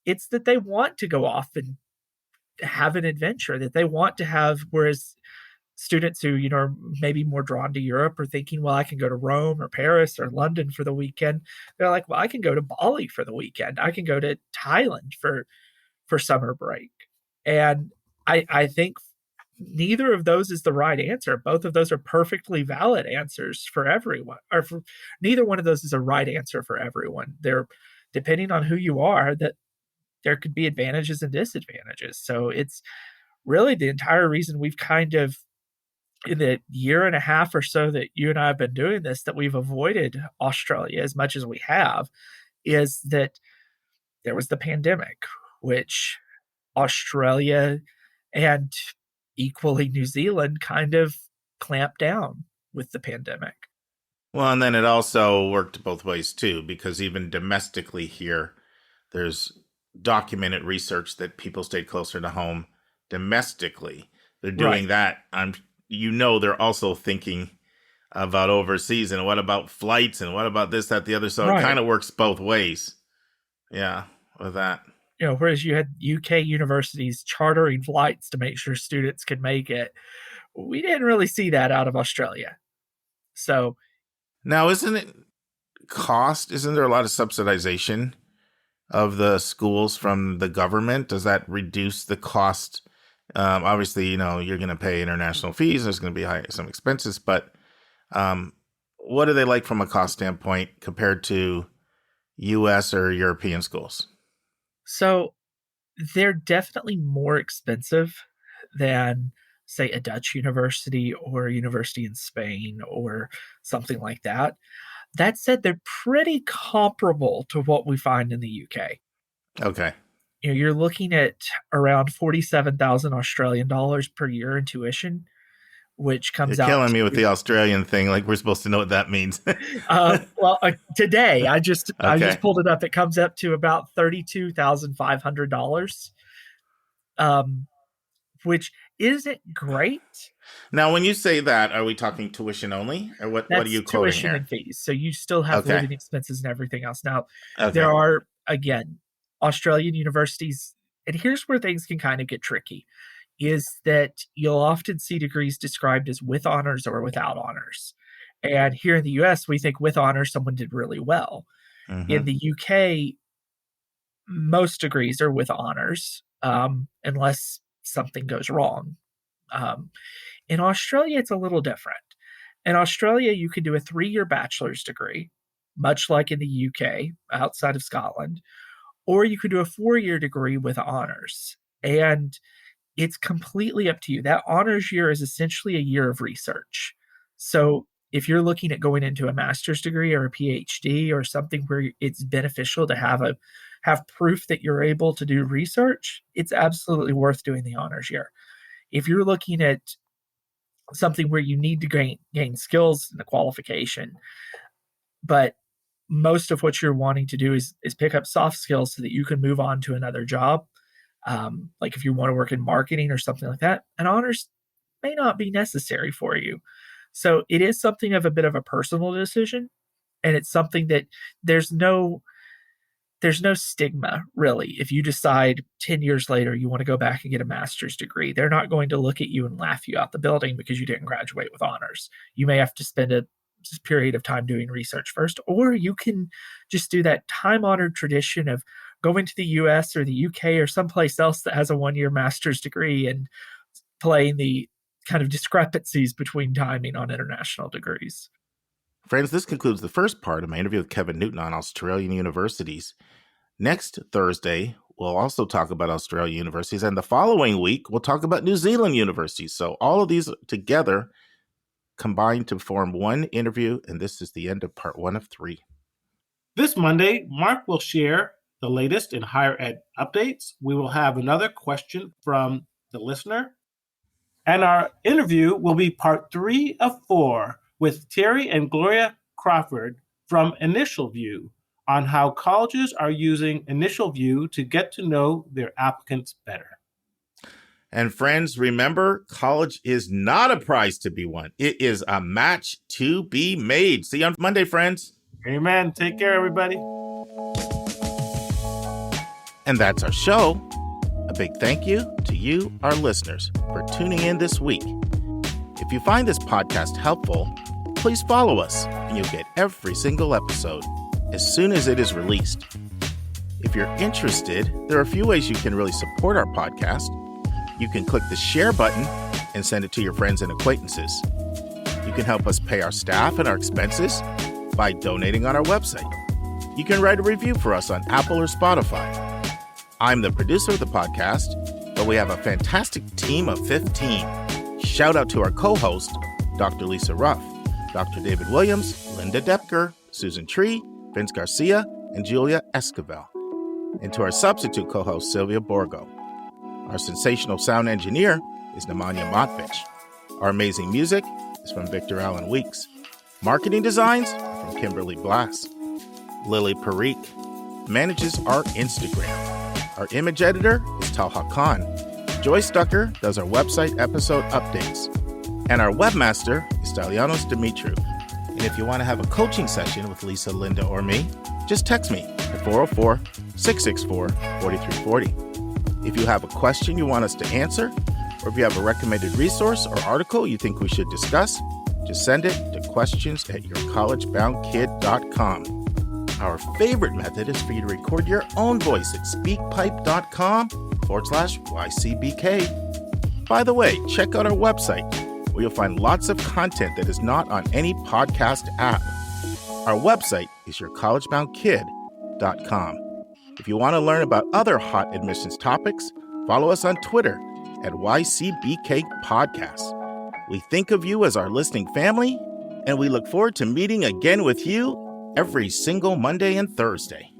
it's that they want to go off and have an adventure, that they want to have, whereas students who, you know, are maybe more drawn to Europe are thinking, well, I can go to Rome or Paris or London for the weekend. They're like, well, I can go to Bali for the weekend. I can go to Thailand for summer break. And I think neither of those is the right answer. Both of those are perfectly valid answers for everyone, or neither one of those is a right answer for everyone. They're, depending on who you are, that there could be advantages and disadvantages. So it's really the entire reason we've kind of, in the year and a half or so that you and I have been doing this, that we've avoided Australia as much as we have, is that there was the pandemic, which Australia and equally New Zealand kind of clamp down with the pandemic. Well, and then it also worked both ways too, because even domestically here, there's documented research that people stayed closer to home domestically. They're doing that. They're also thinking about overseas and what about flights and what about this, that, the other. So it kind of works both ways. Yeah, with that. Whereas you had UK universities chartering flights to make sure students could make it, we didn't really see that out of Australia. So now, isn't there a lot of subsidization of the schools from the government? Does that reduce the cost? Obviously, you're going to pay international fees. There's going to be some expenses, but what are they like from a cost standpoint compared to U.S. or European schools? So they're definitely more expensive than, say, a Dutch university or a university in Spain or something like that. That said, they're pretty comparable to what we find in the UK. Okay. You're looking at around 47,000 Australian dollars per year in tuition, which comes out. You're killing me with the Australian thing. Like we're supposed to know what that means. Today I just pulled it up. It comes up to about $32,500, which isn't great. Now, when you say that, are we talking tuition only, or what are you quoting tuition here? And fees. So you still have living expenses and everything else. Now, there are, again, Australian universities, and here's where things can kind of get tricky, is that you'll often see degrees described as with honors or without honors. And here in the US, we think with honors, someone did really well. Mm-hmm. In the UK, most degrees are with honors, unless something goes wrong. In Australia, it's a little different. In Australia, you can do a 3-year bachelor's degree, much like in the UK, outside of Scotland, or you could do a 4-year degree with honors. And it's completely up to you. That honors year is essentially a year of research. So if you're looking at going into a master's degree or a PhD or something where it's beneficial to have proof that you're able to do research, it's absolutely worth doing the honors year. If you're looking at something where you need to gain skills and a qualification, but most of what you're wanting to do is pick up soft skills so that you can move on to another job, like if you want to work in marketing or something like that, an honors may not be necessary for you. So it is something of a bit of a personal decision, and it's something that there's no stigma, really. If you decide 10 years later you want to go back and get a master's degree, they're not going to look at you and laugh you out the building because you didn't graduate with honors. You may have to spend a period of time doing research first, or you can just do that time-honored tradition of going to the US or the UK or someplace else that has a 1-year master's degree and playing the kind of discrepancies between timing on international degrees. Friends, this concludes the first part of my interview with Kevin Newton on Australian universities. Next Thursday, we'll also talk about Australian universities, and the following week, we'll talk about New Zealand universities. So all of these together combined to form one interview, and this is the end of part 1 of 3. This Monday, Mark will share the latest in higher ed updates. We will have another question from the listener, and our interview will be part 3 of 4 with Terry and Gloria Crawford from Initial View on how colleges are using Initial View to get to know their applicants better. And friends, remember, college is not a prize to be won. It is a match to be made. See you on Monday, friends. Amen. Take care, everybody. And that's our show. A big thank you to you, our listeners, for tuning in this week. If you find this podcast helpful, please follow us and you'll get every single episode as soon as it is released. If you're interested, there are a few ways you can really support our podcast. You can click the share button and send it to your friends and acquaintances. You can help us pay our staff and our expenses by donating on our website. You can write a review for us on Apple or Spotify. I'm the producer of the podcast, but we have a fantastic team of 15. Shout out to our co-host, Dr. Lisa Ruff, Dr. David Williams, Linda Depker, Susan Tree, Vince Garcia, and Julia Esquivel. And to our substitute co-host, Sylvia Borgo. Our sensational sound engineer is Nemanja Motvich. Our amazing music is from Victor Allen Weeks. Marketing designs are from Kimberly Blass. Lily Parikh manages our Instagram. Our image editor is Talha Khan. Joy Stucker does our website episode updates. And our webmaster is Stelianos Dimitriou. And if you want to have a coaching session with Lisa, Linda, or me, just text me at 404-664-4340. If you have a question you want us to answer, or if you have a recommended resource or article you think we should discuss, just send it to questions@yourcollegeboundkid.com. Our favorite method is for you to record your own voice at speakpipe.com/YCBK. By the way, check out our website, where you'll find lots of content that is not on any podcast app. Our website is yourcollegeboundkid.com. If you want to learn about other hot admissions topics, follow us on Twitter at YCBK Podcasts. We think of you as our listening family, and we look forward to meeting again with you every single Monday and Thursday.